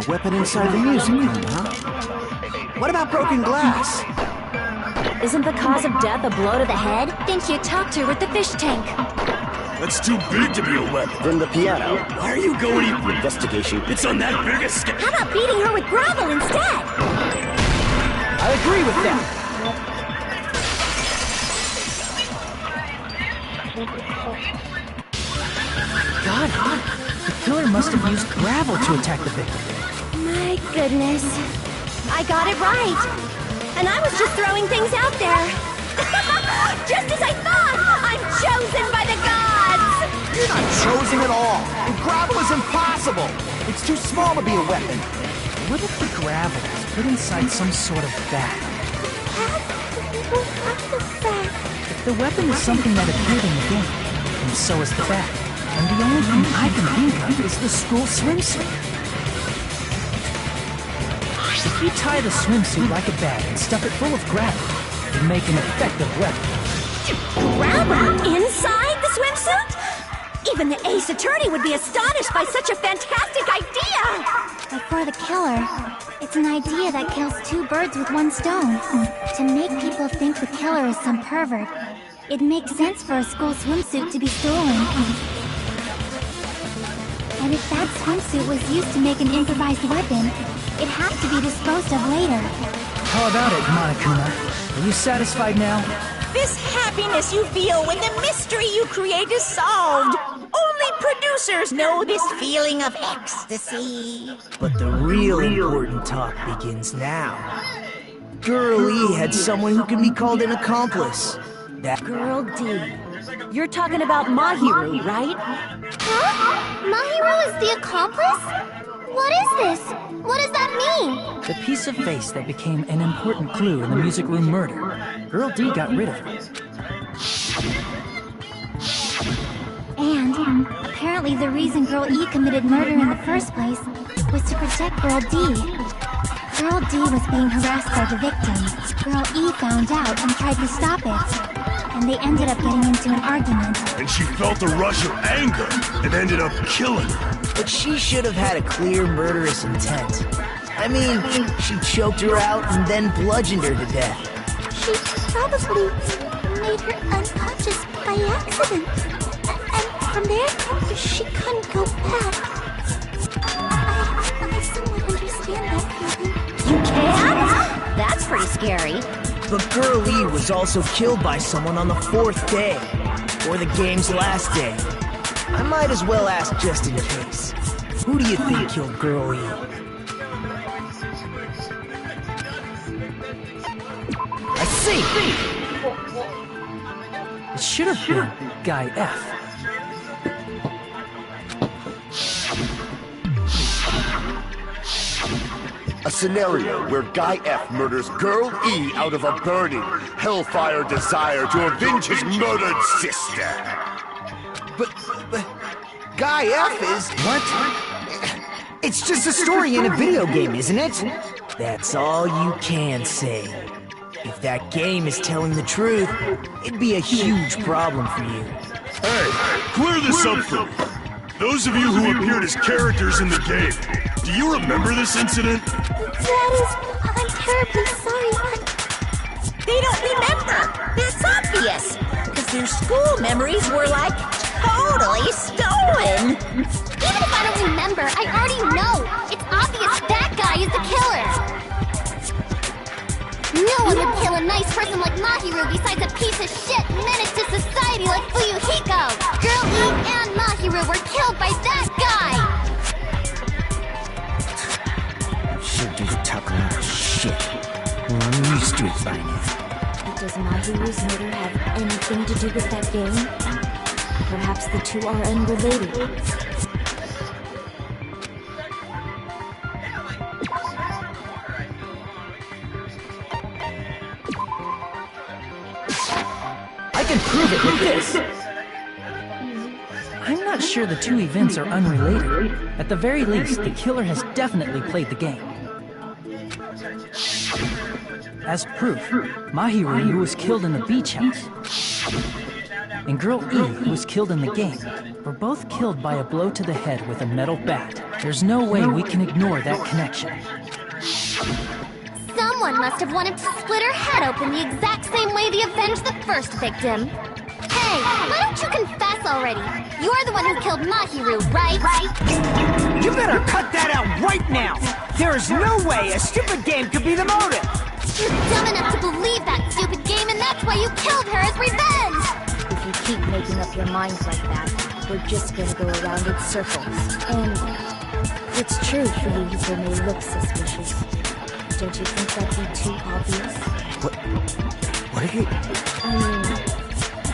weapon inside the music room, huh? What about broken glass? Isn't the cause of death a blow to the head? Think you talked her with the fish tank. That's too big to be a weapon. Then the piano. Why are you going even? Investigation. It's on that big a scale. How about beating her with gravel instead? I agree with that. God, the killer must have used gravel to attack the victim. My goodness. I got it right. And I was just throwing things out there. Just as I thought! I'm chosen by the gods! You're not chosen at all. And gravel is impossible. It's too small to be a weapon. What if the gravel is put inside some sort of bag? If the weapon is something that appeared in the game, and so is the bag. And the only thing I can think of is the school swimsuit. If you tie the swimsuit like a bag and stuff it full of gravel, it'd make an effective weapon. Gravel inside the swimsuit? Even the ace attorney would be astonished by such a fantastic idea! But for the killer, it's an idea that kills two birds with one stone. To make people think the killer is some pervert, it makes sense for a school swimsuit to be stolen. And if that swimsuit was used to make an improvised weapon, it has to be disposed of later. How about it, Monokuma? Are you satisfied now? This happiness you feel when the mystery you create is solved. Only producers know this feeling of ecstasy. But the real important talk begins now. Girl E had someone who can be called an accomplice. That Girl D. You're talking about Mahiru, right? Huh? Mahiru is the accomplice? What is this? What does that mean? The piece of face that became an important clue in the music room murder. Girl D got rid of it. And apparently the reason Girl E committed murder in the first place was to protect Girl D. Girl D was being harassed by the victim. Girl E found out and tried to stop it. And they ended up getting into an argument. And she felt a rush of anger and ended up killing her. But she should have had a clear murderous intent. I mean, she choked her out and then bludgeoned her to death. She probably made her unconscious by accident. And from there, she couldn't go back. I somewhat understand that feeling. You can't? That's pretty scary. But Girl E was also killed by someone on the 4th day, or the game's last day. I might as well ask just in case. Who do you think killed Girl E? I see! It should have been Guy F. A scenario where Guy F murders Girl E out of a burning, hellfire desire to avenge his murdered sister. But Guy F is... What? It's just a story in a video game, isn't it? That's all you can say. If that game is telling the truth, it'd be a huge problem for you. Hey, clear this up for me. Those of you who appeared as characters in the game, do you remember this incident? I'm terribly sorry. They don't remember. That's obvious. Because their school memories were like totally stolen. Even if I don't remember, I already know. It's obvious that guy is the killer. No one would kill a nice person like Mahiru besides a piece of shit menace to society like Fuyuhiko. Girl E and Mahiru were killed by that guy. Should do talk a lot of shit. Well, I'm used to it by now. Does Mahiru's murder have anything to do with that game? Perhaps the two are unrelated. I can prove it with this! I'm not sure the two events are unrelated. At the very least, the killer has definitely played the game. As proof, Mahiru was killed in the beach house. and Girl E, who was killed in the game, were both killed by a blow to the head with a metal bat. There's no way we can ignore that connection. Someone must have wanted to split her head open the exact same way they avenged the first victim. Hey, why don't you confess already? You're the one who killed Mahiru, right? You better cut that out right now! There is no way a stupid game could be the motive! You're dumb enough to believe that stupid game, and that's why you killed her as revenge! If you keep making up your minds like that, we're just gonna go around in circles. And it's true Fuyuhiko may look suspicious. Don't you think that'd be too obvious? What are you... I mean,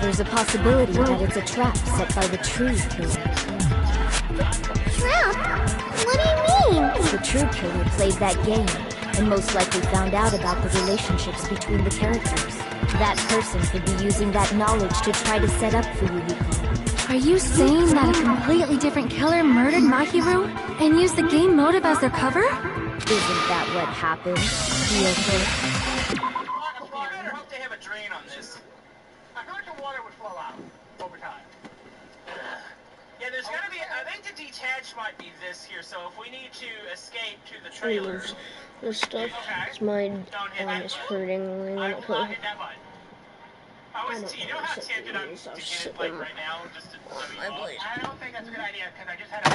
there's a possibility that it's a trap set by the true killer. Trap? What do you mean? The true killer played that game, and most likely found out about the relationships between the characters. That person could be using that knowledge to try to set up Fuyuhiko. Are you saying that a completely different killer murdered Mahiru and used the game motive as their cover? Isn't that what happened, Kyoko? I hope they have a drain on this. I feel like the water would flow out over time. Yeah, there's gotta be. I think the detach might be this here. So if we need to escape to the trailer, This stuff is my arm is hurting. I will not hit that button. You know how tempted I'm to get it like right now, just to I don't think that's a good idea because I just had a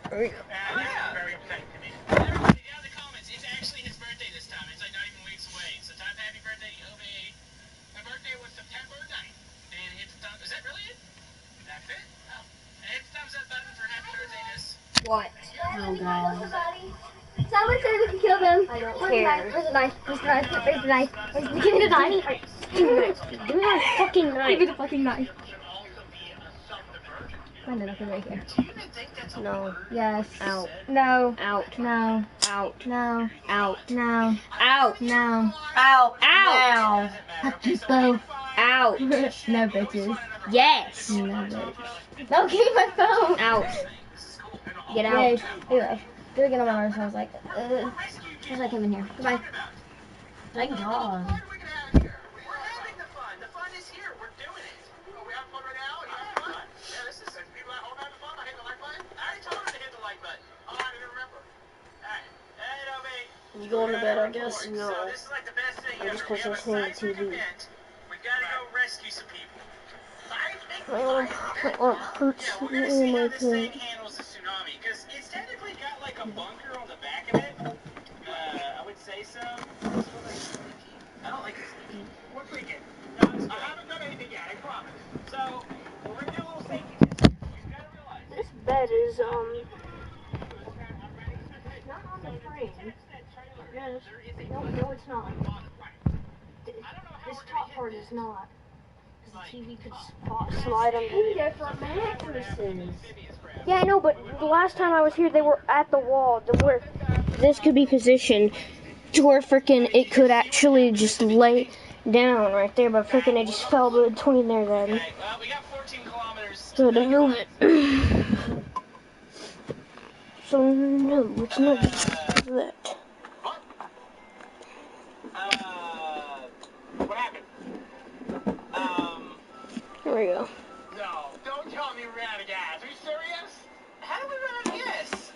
birthday. And that's very upsetting to me. Everybody down in the comments, it's actually his birthday this time. It's like not even weeks away. So time happy birthday, Obey. My birthday was September 9th. And hit the thumbs. Is that really it? That's it? Oh. And hit the thumbs up button for happy birthday, Miss. What? Oh god. Someone says we can kill them. I don't care. Where's the knife? Where's the knife? Where's the knife? Give me the knife. Give me my fucking knife. Give me the fucking knife. Find nothing right here. No. Yes. Out. No. Out. No. Out. No. Out. No. Out. No. Out. Out. Now. Have to go. Out. No, bitches. Yes. No, bitch. No, give me my phone. Out. Get out. Yay. Anyway, they're getting on my nerves, so I was like, as I came in here. Goodbye. Thank God. You going to bed, I guess? No. So this is like the best thing I'm just ever. We have a listening to seismic TV. event. We gotta go rescue some people. My arm hurts. Yeah, we're gonna see how this thing handles the tsunami, because it's technically got like a bunker on the back of it. I would say so. I don't like this. We're freaking. No, I haven't done anything yet, I promise. So, we're gonna do a little safety test. You've got to realize. This bed is, not on the frame. Yes. No, it's not. This top part is not. Because the TV could slide under different mattresses. Yeah, I know, but the last time I was here, they were at the wall to where this could be positioned to where frickin' it could actually just lay down right there, but frickin' it just fell between there then. Okay, well, we got 14 kilometers. So to move it. So no, it's not that. What happened? Here we go. No, don't tell me we ran out of gas. Are you serious? How did we run out of gas?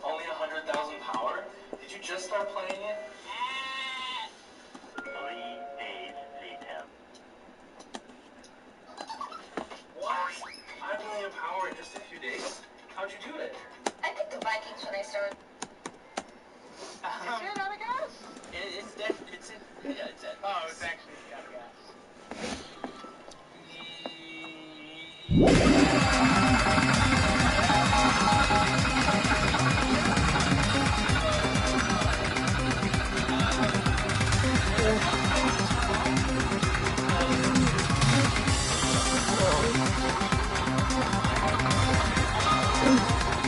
Only 100,000 power? Did you just start playing it? 3 days later. What? 5 million power in just a few days? How'd you do it? I picked the Vikings when I started. Is it out of gas? It's in. Yeah, it's in. Oh, it's actually out of gas.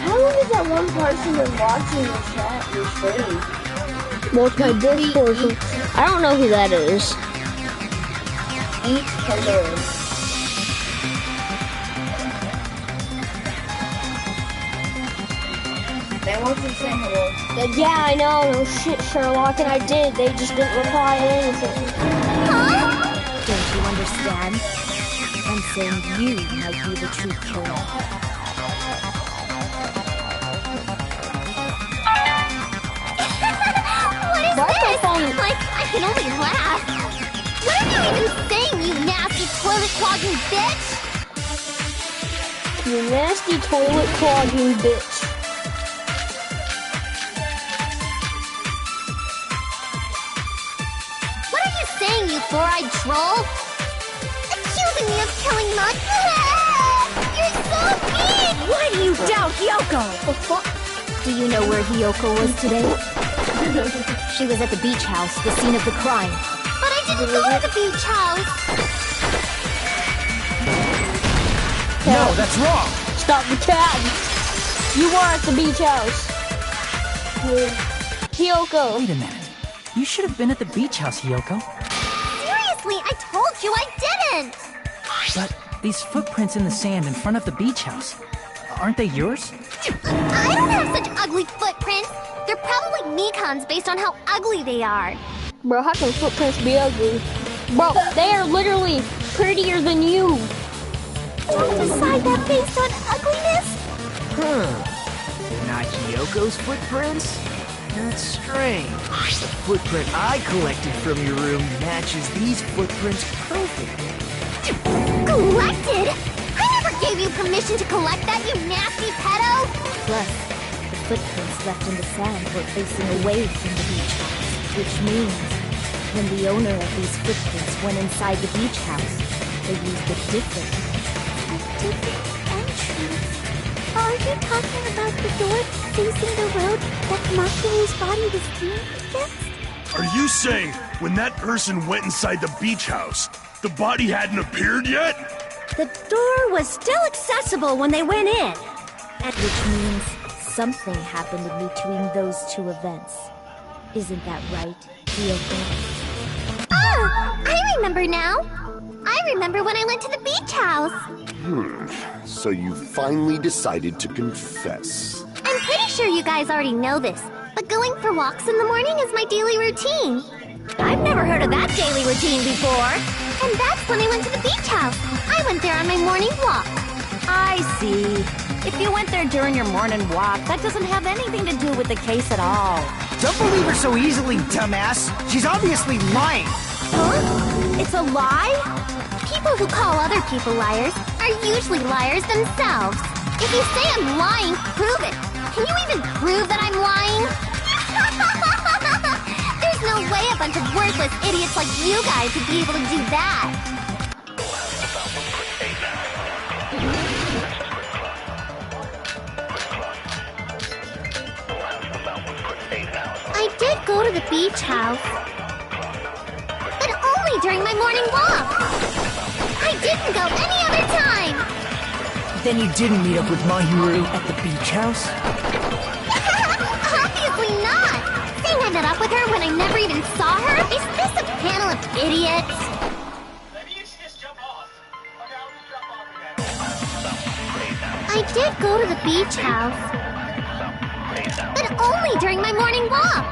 How long has that one person been watching the chat stream? This portion. I don't know who that is. Eat hello. They want to say hello. Yeah, I know. No shit, Sherlock, and I did. They just didn't reply to anything. Huh? understand? I'm saying you might be the true killer. What is this? Like, I can only laugh. What are you even saying, you nasty toilet clogging bitch? You nasty toilet clogging bitch. What are you saying, you four-eyed troll? Accusing me of killing Mud? You're so mean! Why do you doubt Yoko? The fuck? Do you know where Hiyoko was today? She was at the beach house, the scene of the crime. But I didn't go to the beach house. No, that's wrong. Stop the cat. You were at the beach house. Hiyoko. Wait a minute. You should have been at the beach house, Hiyoko. Seriously, I told you I didn't. But these footprints in the sand in front of the beach house, aren't they yours? I don't have such ugly footprints. They're probably Mikan's based on how ugly they are. Bro, how can footprints be ugly? Bro, they are literally prettier than you. Don't decide that based on ugliness. They're not Hiyoko's footprints? That's strange. The footprint I collected from your room matches these footprints perfectly. Collected? I never gave you permission to collect that, you nasty pedo! Plus, the footprints left in the sand were facing away from the beach house, which means when the owner of these footprints went inside the beach house, they used a different entrance. Are you talking about the door facing the road that Masaru's body was leaned against? Are you saying when that person went inside the beach house, the body hadn't appeared yet? The door was still accessible when they went in. Which means something happened in between those two events. Isn't that right, Hiyoko? Ah! I remember now! I remember when I went to the beach house! So you finally decided to confess. I'm pretty sure you guys already know this, but going for walks in the morning is my daily routine. I've never heard of that daily routine before. And that's when I went to the beach house. I went there on my morning walk. I see. If you went there during your morning walk, that doesn't have anything to do with the case at all. Don't believe her so easily, dumbass. She's obviously lying. Huh? It's a lie? People who call other people liars are usually liars themselves. If you say I'm lying, prove it. Can you even prove that I'm lying? There's no way a bunch of worthless idiots like you guys would be able to do that. I did go to the beach house, but only during my morning walk. I didn't go any other time. Then you didn't meet up with Mahiru at the beach house? Obviously not. Saying I met up with her when I never even saw her? Is this a panel of idiots? Maybe you should just jump off. Okay, I'll just jump off again. I did go to the beach house, but only during my morning walk.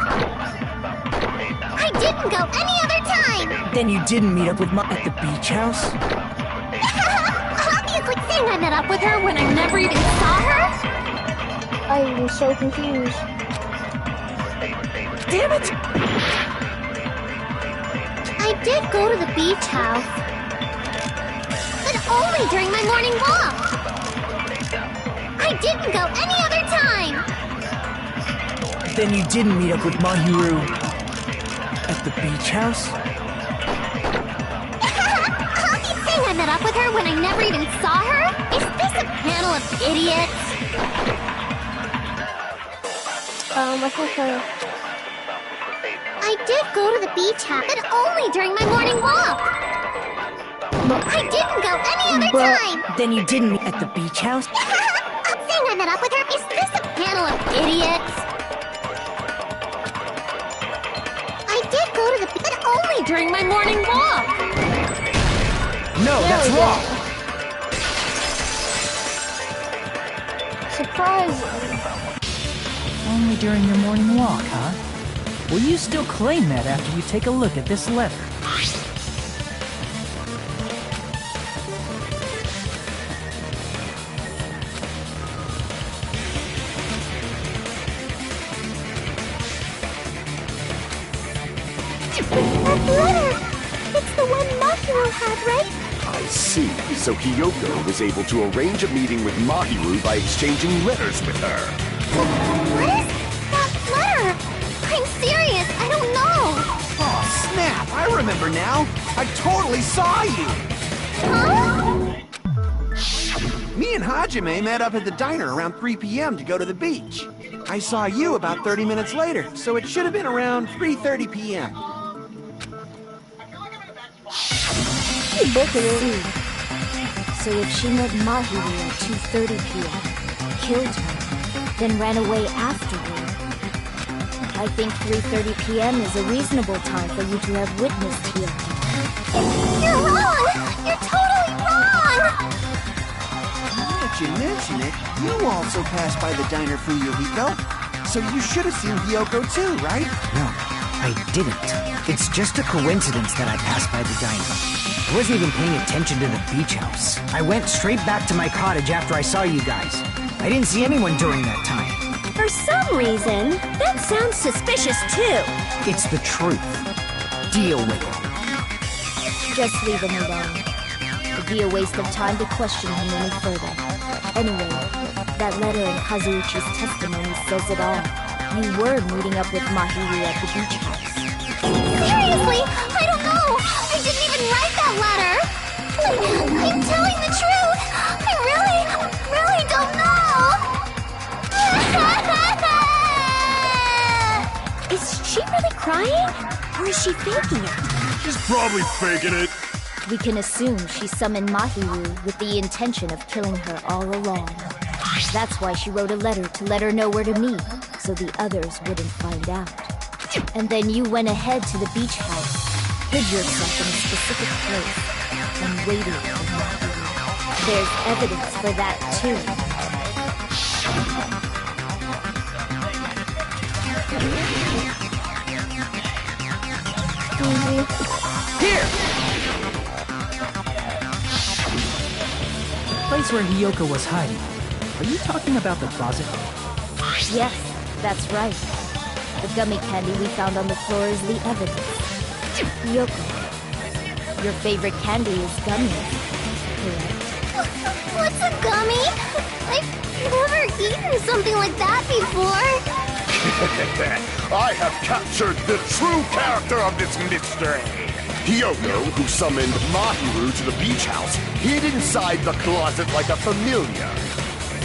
I didn't go any other time. Then you didn't meet up with at the beach house? Obviously saying I met up with her when I never even saw her? I am so confused. Damn it! I did go to the beach house, but only during my morning walk. I didn't go any other time. Then you didn't meet up with Mahiru at the beach house? He's saying I met up with her when I never even saw her? Is this a panel of idiots? I think I did go to the beach house, but only during my morning walk. I didn't go any other time. Then you didn't meet at the beach house? Saying I met up with her? Is this a panel of idiots? I did go to the beach, but only during my morning walk. No, that's wrong. surprising. Only during your morning walk, huh? Will you still claim that after you take a look at this letter? Letter! It's the one Mahiru had, right? I see. So Hiyoko was able to arrange a meeting with Mahiru by exchanging letters with her. What is that letter? I'm serious, I don't know. Oh, snap! I remember now. I totally saw you. Huh? Me and Hajime met up at the diner around 3 p.m. to go to the beach. I saw you about 30 minutes later, so it should have been around 3:30 p.m. So if she met Mahiru at 2:30 p.m., killed her, then ran away afterward, I think 3:30 p.m. is a reasonable time for you to have witnessed here. You're wrong! You're totally wrong! Now that you mention it, you also passed by the diner, Fuyuhiko. So you should have seen Hiyoko too, right? No, I didn't. It's just a coincidence that I passed by the diner. I wasn't even paying attention to the beach house. I went straight back to my cottage after I saw you guys. I didn't see anyone during that time. For some reason, that sounds suspicious too. It's the truth. Deal with it. Just leave him alone. It'd be a waste of time to question him any further. Anyway, that letter in Kazuichi's testimony says it all. You were meeting up with Mahiru at the beach house. Seriously, I don't know. I didn't even write that letter. I'm telling the truth. I really don't know. Is she really crying? Or is she faking it? She's probably faking it. We can assume she summoned Mahiru with the intention of killing her all along. That's why she wrote a letter to let her know where to meet, so the others wouldn't find out. And then you went ahead to the beach house, hid yourself in a specific place, and waited for Mahiru. There's evidence for that, too. Here! The place where Hiyoko was hiding. Are you talking about the closet? Yes, that's right. The gummy candy we found on the floor is the evidence. Hiyoko, your favorite candy is gummy, correct? What's a gummy? I've never eaten something like that before. I have captured the true character of this mystery. Hiyoko, who summoned Mahiru to the beach house, hid inside the closet like a familiar.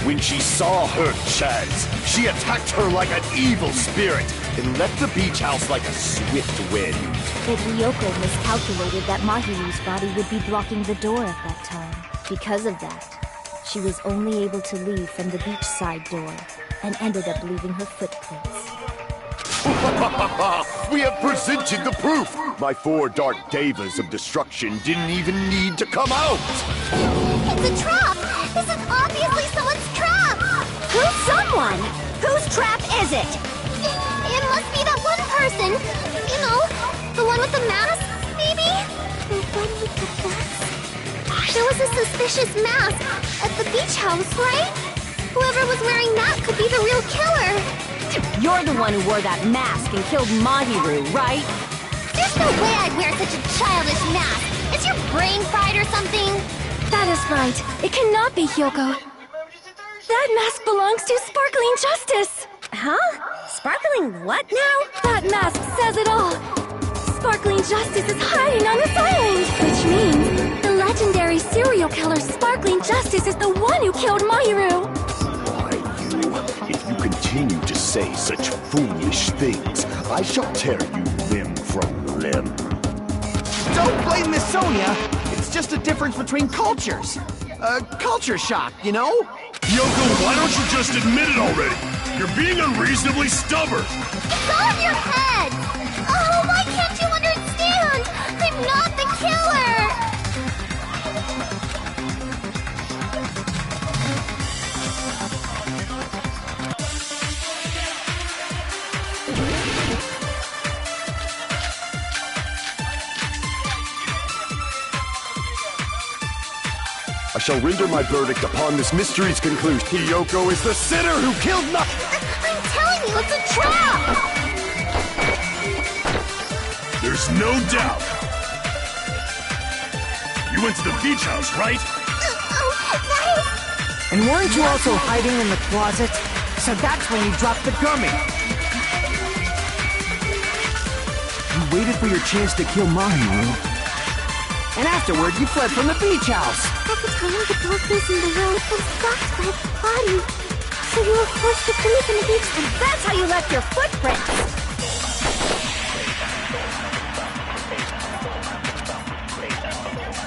When she saw her chance, she attacked her like an evil spirit and left the beach house like a swift wind. But Hiyoko miscalculated that Mahiru's body would be blocking the door at that time. Because of that, she was only able to leave from the beachside door and ended up leaving her footprints. We have presented the proof! My 4 dark devas of destruction didn't even need to come out! It's a trap! This is obviously someone's trap! Who's someone? Whose trap is it? It must be that one person. You know, the one with the mask, maybe? The one with the mask? There was a suspicious mask at the beach house, right? Whoever was wearing that could be the real killer. You're the one who wore that mask and killed Mahiru, right? There's no way I'd wear such a childish mask. Is your brain fried or something? That is right. It cannot be Hiyoko. That mask belongs to Sparkling Justice. Huh? Sparkling what now? That mask says it all. Sparkling Justice is hiding on this island, which means the legendary serial killer Sparkling Justice is the one who killed Mahiru. If you continue to say such foolish things, I shall tear you limb from limb. Don't blame Miss Sonia. It's just a difference between cultures. Culture shock, you know? Yoko, why don't you just admit it already? You're being unreasonably stubborn. It's all in your head! Oh, why can't you understand? I'm not the killer! I shall render my verdict upon this mystery's conclusion. Hiyoko is the sinner who killed my... I'm telling you, it's a trap! There's There's no doubt. You went to the beach house, right? And weren't you also hiding in the closet? So that's when you dropped the gummy. You waited for your chance to kill Mahiru. And afterward, you fled from the beach house. At the time, the door facing the road was blocked by the body. So you were forced to flee from the beach, and That's how you left your footprints!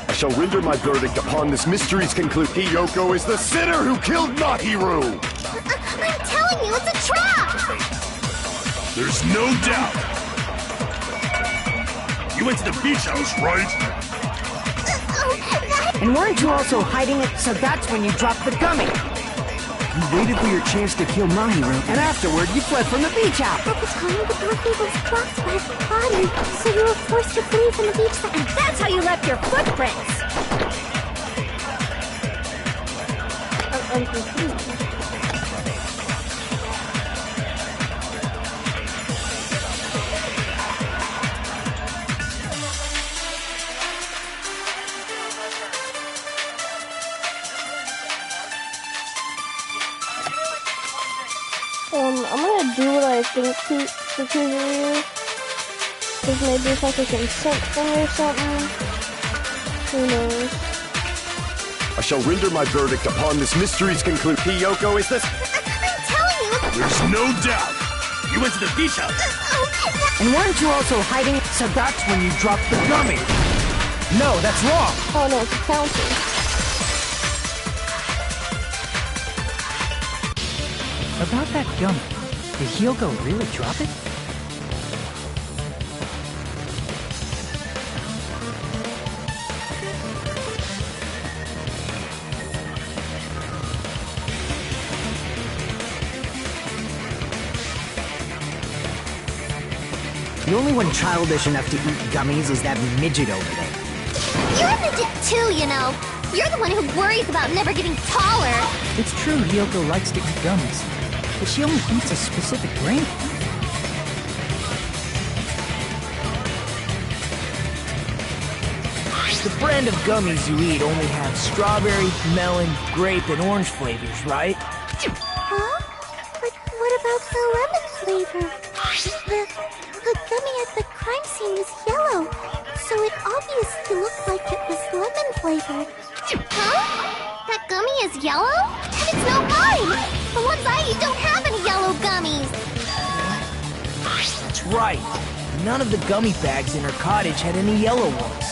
I shall render my verdict upon this mystery's conclusion. Hiyoko is the sinner who killed Mahiru! I'm telling you, it's a trap! There's no doubt. You went to the beach house, right? And weren't you also hiding it? So that's when you dropped the gummy. You waited for your chance to kill Mahiru. And afterward, you fled from the beach house. At the time, the doorway was blocked by the body. So you were forced to flee from the beach, and That's how you left your footprints! I'm confused. I'm gonna do what I think to Kuzuryu. Because maybe if I could consent from or something. Who knows? I shall render my verdict upon this mystery's conclusion. Hiyoko is the... I'm telling you, There's no doubt. You went to the beach house. And weren't you also hiding? So that's when you dropped the gummy. No, that's wrong. Oh no, it's a fountain. About that gummy, did Hiyoko really drop it? The only one childish enough to eat gummies is that midget over there. you're a midget too, you know. You're the one who worries about never getting taller. It's true Hiyoko likes to eat gummies, but she only eats a specific brand. The brand of gummies you eat only have strawberry, melon, grape, and orange flavors, right? Huh? But what about the lemon flavor? The gummy at the crime scene was yellow, so it obviously looked like it was lemon flavored. Huh? That gummy is yellow? And it's not mine! The ones I eat don't have any yellow gummies! That's right. None of the gummy bags in her cottage had any yellow ones.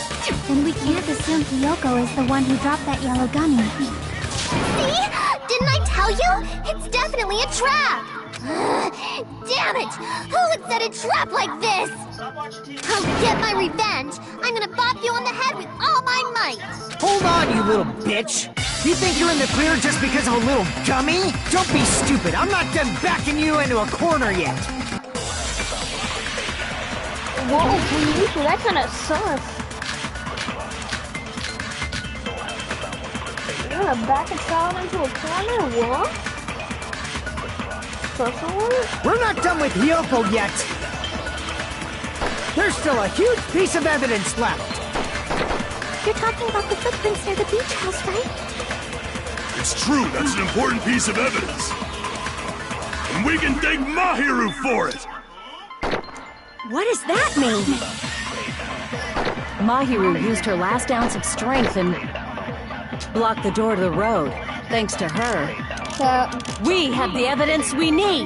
Then we can't assume Hiyoko is the one who dropped that yellow gummy. See? Didn't I tell you? It's definitely a trap! Damn it! Who would set a trap like this? I'll get my revenge! I'm gonna bop you on the head with all my might! Hold on, you little bitch! You think you're in the clear just because of a little gummy? Don't be stupid! I'm not done backing you into a corner yet! Whoa, please, that kind of sus. You're gonna back a child into a corner? What? We're not done with Hiyoko yet! There's still a huge piece of evidence left! You're talking about the footprints near the beach house, right? It's true, that's an important piece of evidence. And we can thank Mahiru for it! What does that mean? Mahiru used her last ounce of strength and blocked the door to the road. Thanks to her, we have the evidence we need.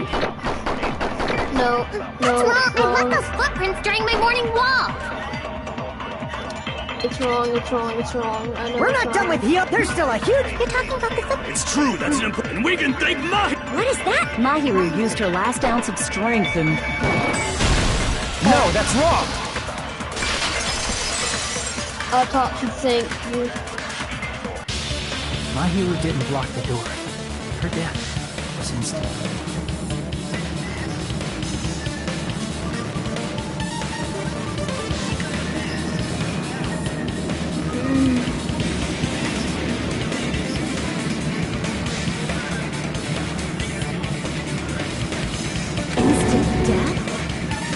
No. What's wrong? I left those footprints during my morning walk. It's wrong. I know We're not done with Hiyoko. There's still a huge... You're talking about the footprints. It's true, that's an important... And we can thank Mahiru... What is that? Mahiru used her last ounce of strength and... No, that's wrong! I thought to thank you. Mahiru didn't block the door. Her death was instant.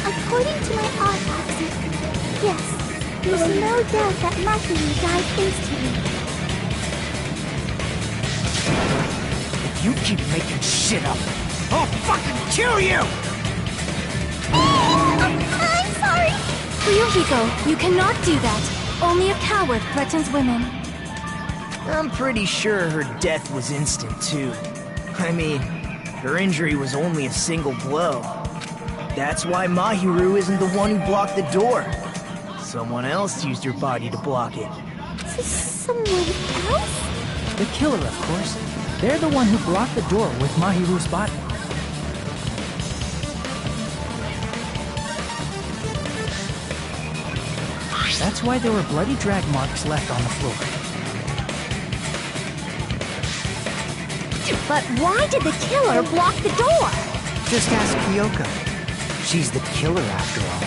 According to my autopsy, Yes, there's no doubt that Mahiru died instantly. If you keep making shit up, I'll fucking kill you! I'm sorry! Ryuhiko, you cannot do that. Only a coward threatens women. I'm pretty sure her death was instant, too. I mean, her injury was only a single blow. That's why Mahiru isn't the one who blocked the door. Someone else used her body to block it. Someone else? The killer, of course. They're the one who blocked the door with Mahiru's body. That's why there were bloody drag marks left on the floor. But why did the killer block the door? Just ask Kyoko. She's the killer after all.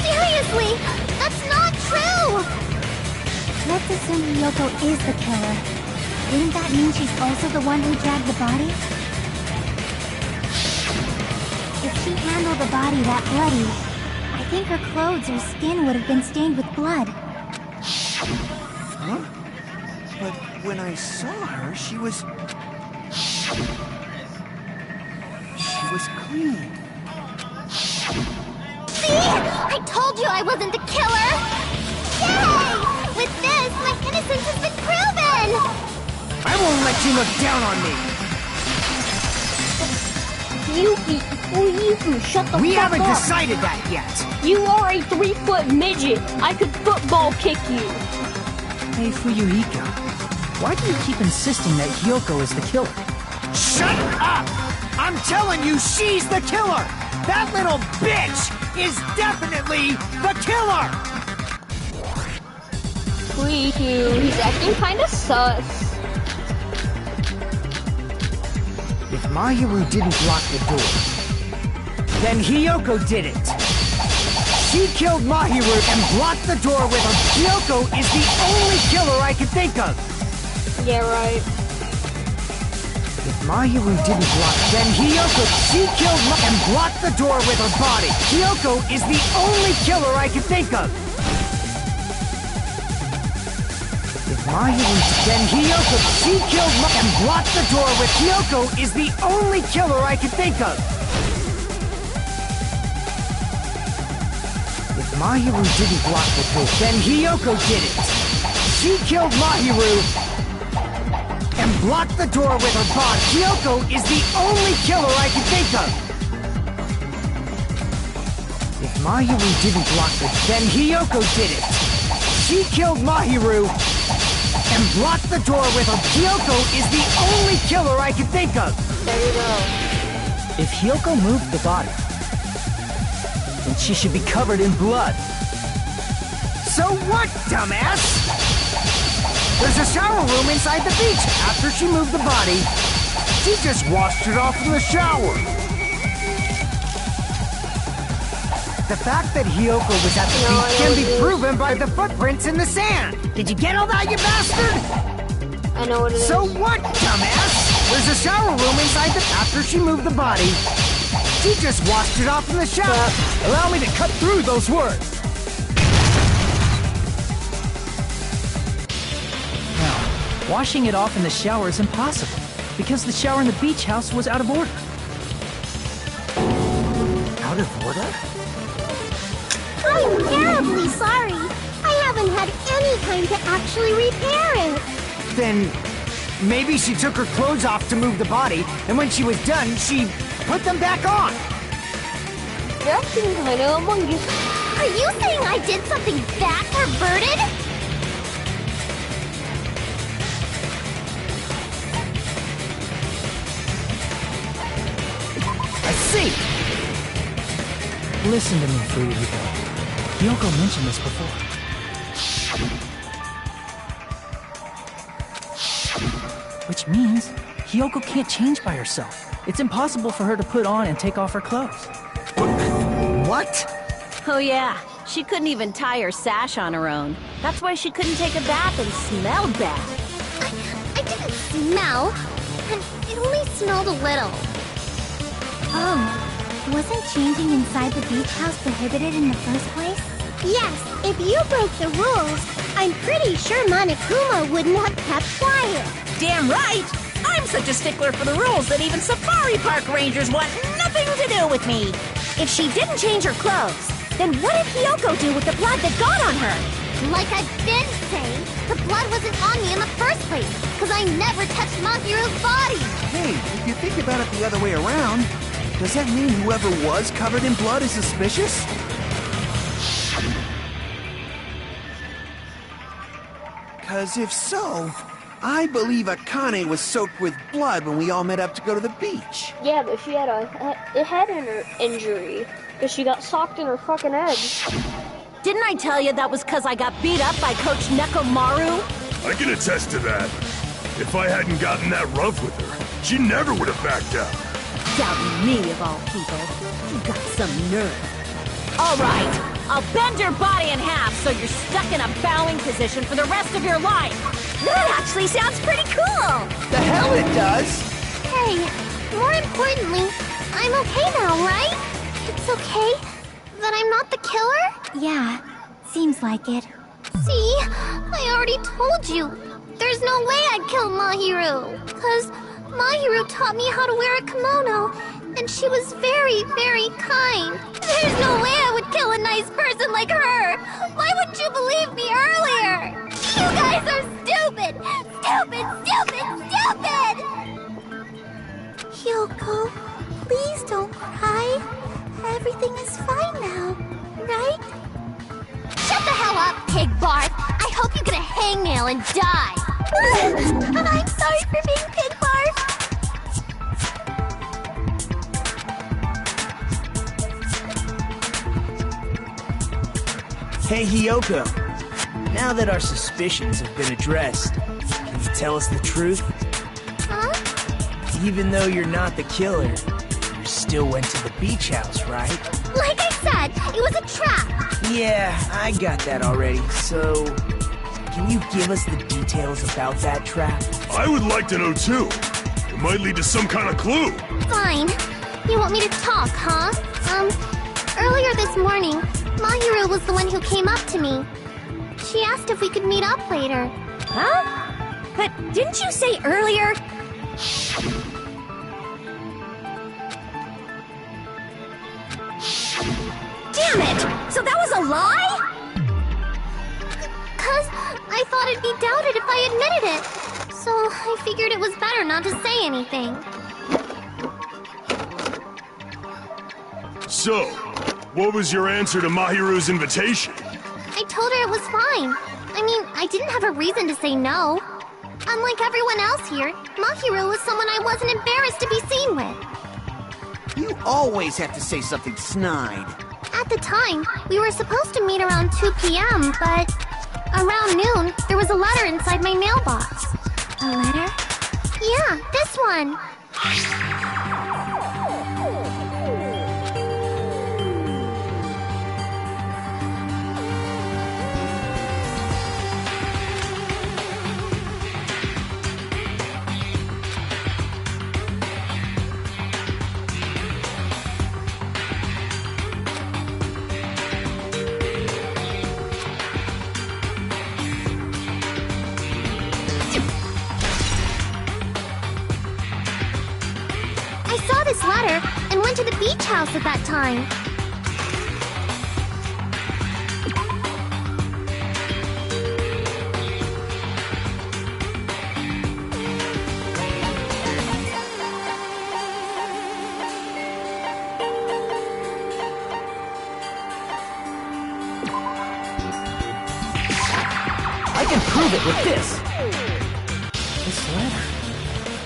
Seriously, that's not true! Let's assume Ryoko is the killer. Wouldn't that mean she's also the one who dragged the body? If she handled the body that bloody, I think her clothes or skin would have been stained with blood. Huh? But when I saw her, she was clean. See? I told you I wasn't the killer! Yay! With this, my innocence has been proven! I won't let you look down on me! You shut the fuck up! We haven't decided that yet! You are a 3-foot midget! I could football kick you! Hey, Fuyuhiko, why do you keep insisting that Hyoko is the killer? Shut up! I'm telling you, she's the killer! That little bitch is definitely the killer! Fuyu, he's acting kinda sus. If Mahiru didn't block the door, then Hyoko did it. She killed Mahiru and blocked the door with her. Hyoko is the only killer I can think of. Yeah, right. If Mahiru didn't block, then Hyoko, she killed and blocked the door with her body. Hyoko is the only killer I can think of. If Mahiru, then Hyoko, she killed and blocked the door with. Hyoko is the only killer I can think of. If Mahiru didn't block the door, then Hyoko did it. She killed Mahiru and blocked the door with her body. Hyoko is the only killer I can think of. If Mahiru didn't block the door, then Hyoko did it. She killed Mahiru and blocked the door with her. Hyoko is the only killer I can think of. There you go. If Hyoko moved the body, then she should be covered in blood. So what, dumbass? There's a shower room inside the beach. After she moved the body, she just washed it off in the shower. The fact that Hyoko was at the beach can be proven by the footprints in the sand. Did you get all that, you bastard? I know what it is. So what, dumbass? There's a shower room inside the... After she moved the body, she just washed it off in the shower. Allow me to cut through those words. Now, washing it off in the shower is impossible, because the shower in the beach house was out of order. Out of order? I'm terribly sorry. I haven't had any time to actually repair it. Then maybe she took her clothes off to move the body, and when she was done, she put them back on. You're acting kinda among us. Are you saying I did something that perverted? I see. Listen to me, Fuyuhiko. Hyoko mentioned this before. Which means Hyoko can't change by herself. It's impossible for her to put on and take off her clothes. What? Oh yeah, she couldn't even tie her sash on her own. That's why she couldn't take a bath and smelled bad. I didn't smell, and it only smelled a little. Oh, Wasn't changing inside the beach house prohibited in the first place? Yes, if you broke the rules, I'm pretty sure Monokuma wouldn't have kept quiet. Damn right! I'm such a stickler for the rules that even safari park rangers want nothing to do with me. If she didn't change her clothes, then what did Hiyoko do with the blood that got on her? Like I've been saying, the blood wasn't on me in the first place, because I never touched Mahiru's body. Hey, if you think about it the other way around, does that mean whoever was covered in blood is suspicious? Because if so, I believe Akane was soaked with blood when we all met up to go to the beach. Yeah, but she had a head injury because she got socked in her fucking head. Didn't I tell you that was because I got beat up by Coach Nekomaru? I can attest to that. If I hadn't gotten that rough with her, she never would have backed out. Doubting me, of all people. You got some nerve. All right, I'll bend your body in half so you're stuck in a bowing position for the rest of your life. That actually sounds pretty cool. The hell it does! Hey, more importantly, I'm okay now, right? It's okay that I'm not the killer? Yeah, seems like it. See, I already told you. There's no way I'd kill Mahiru. Because Mahiru taught me how to wear a kimono, and she was very, very kind. There's no way I would kill a nice person like her. Why wouldn't you believe me earlier? You guys are stupid! Stupid, stupid, stupid! Hiyoko, please don't cry. Everything is fine now, right? Shut the hell up, pig barf! I hope you get a hangnail and die! I'm sorry for being pig barf. Hey, Hiyoko. Now that our suspicions have been addressed, can you tell us the truth? Huh? Even though you're not the killer, you still went to the beach house, right? Like I said, it was a trap! Yeah, I got that already, so... Can you give us the details about that trap? I would like to know too. It might lead to some kind of clue. Fine. You want me to talk, huh? Earlier this morning, Mahiru was the one who came up to me. She asked if we could meet up later. Huh? But didn't you say earlier? Damn it! So that was a lie? 'Cause I thought it'd be doubted if I admitted it. So I figured it was better not to say anything. So, what was your answer to Mahiru's invitation? I told her it was fine. I mean, I didn't have a reason to say no. Unlike everyone else here, Mahiru was someone I wasn't embarrassed to be seen with. You always have to say something snide. At the time, we were supposed to meet around 2 p.m., but around noon, there was a letter inside my mailbox. A letter? Yeah, this one. Letter and went to the beach house at that time. I can prove it with this. This letter.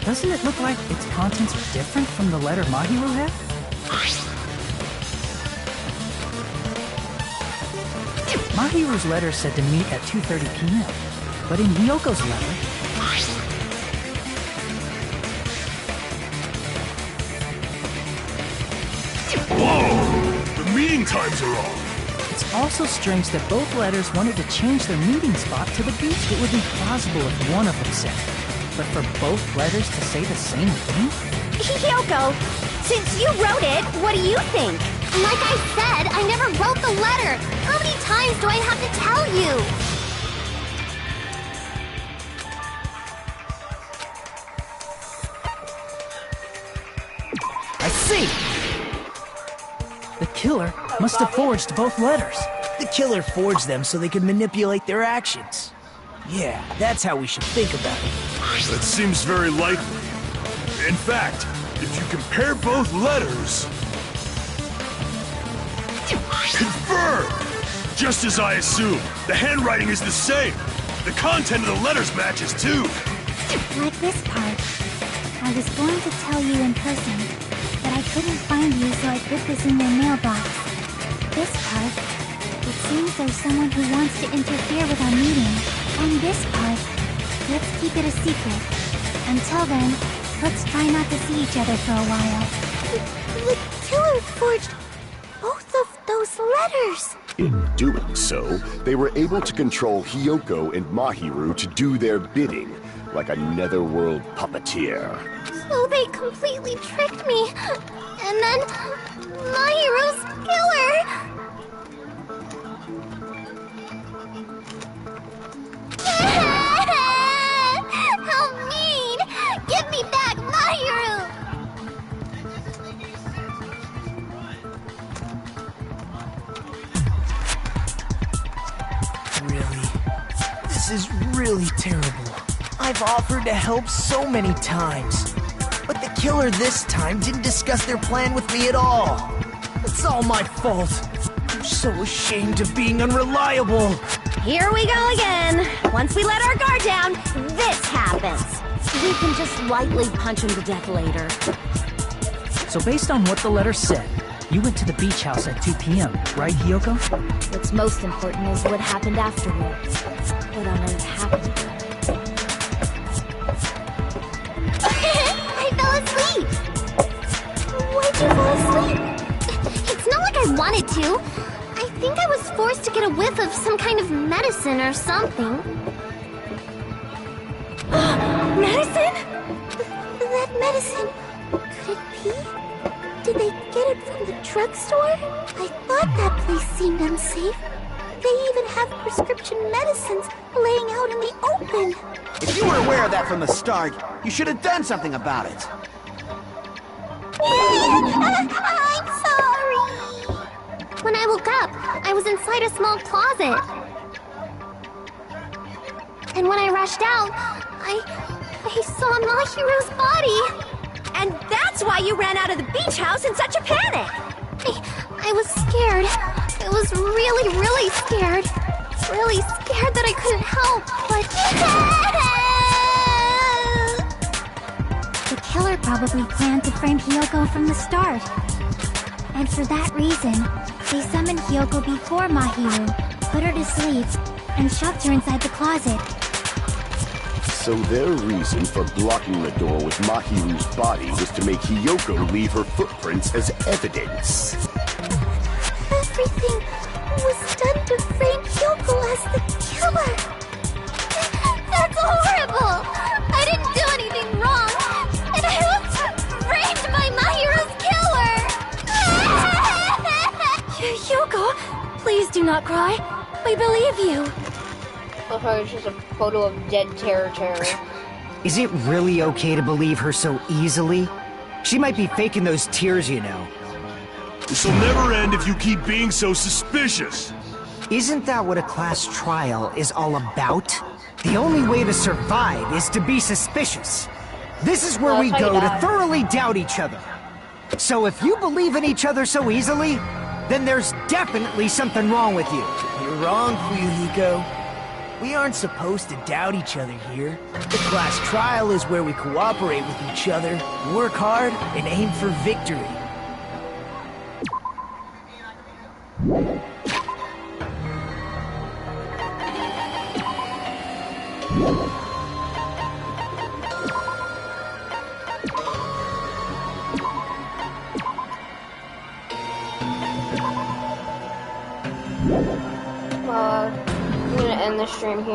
Doesn't it look like its contents are different from the letter Mahiru had? Mahiru's letter said to meet at 2:30 p.m., but in Hiyoko's letter... Whoa! The meeting times are off! It's also strange that both letters wanted to change their meeting spot to the beach. It would be plausible if one of them said it. But for both letters to say the same thing? Hiyoko, Since you wrote it, what do you think? Like I said, I never wrote the letter. How many times do I have to tell you? I see! The killer must have forged both letters. The killer forged them so they could manipulate their actions. Yeah, that's how we should think about it. That seems very likely. In fact, if you compare both letters... Confirmed! Just as I assumed, the handwriting is the same. The content of the letters matches too. Like this part. I was going to tell you in person, but I couldn't find you, so I put this in your mailbox. This part. It seems there's someone who wants to interfere with our meeting. And this part. Let's keep it a secret. Until then, let's try not to see each other for a while. The killer forged both of those letters. In doing so, they were able to control Hiyoko and Mahiru to do their bidding, like a netherworld puppeteer. So they completely tricked me. And then Mahiru's killer. How mean! Give me back Mahiru! Really? This is really terrible. I've offered to help so many times. But the killer this time didn't discuss their plan with me at all. It's all my fault. I'm so ashamed of being unreliable. Here we go again. Once we let our guard down, this happens. We can just lightly punch him to death later. So based on what the letter said, you went to the beach house at 2 p.m., right, Hiyoko? What's most important is what happened afterwards. What on earth happened? I fell asleep. Why'd you fall asleep? It's not like I wanted to. I think I was forced to get a whiff of some kind of medicine or something. Medicine? That medicine. Could it be? Did they get it from the drugstore? I thought that place seemed unsafe. They even have prescription medicines laying out in the open. If you were aware of that from the start, you should have done something about it. I'm sorry. When I woke up, I was inside a small closet. And when I rushed out, I saw Mahiru's body. And that's why you ran out of the beach house in such a panic! I was scared. I was really, really scared. Really scared that I couldn't help, but... The killer probably planned to frame Hiyoko from the start. And for that reason, they summoned Hiyoko before Mahiru, put her to sleep, and shoved her inside the closet. So their reason for blocking the door with Mahiru's body was to make Hiyoko leave her footprints as evidence. Everything was done to frame Hiyoko as the killer. That's horrible! I didn't do anything wrong, and I was framed by Mahiru's killer! Hiyoko, please do not cry. We believe you. I thought it was just a photo of dead Terror. Is it really okay to believe her so easily? She might be faking those tears, you know. This'll never end if you keep being so suspicious. Isn't that what a class trial is all about? The only way to survive is to be suspicious. This is where we go to thoroughly doubt each other. So if you believe in each other so easily, then there's definitely something wrong with you. You're wrong, Fuyuhiko. We aren't supposed to doubt each other here. The class trial is where we cooperate with each other, work hard, and aim for victory. I'm gonna end the stream here.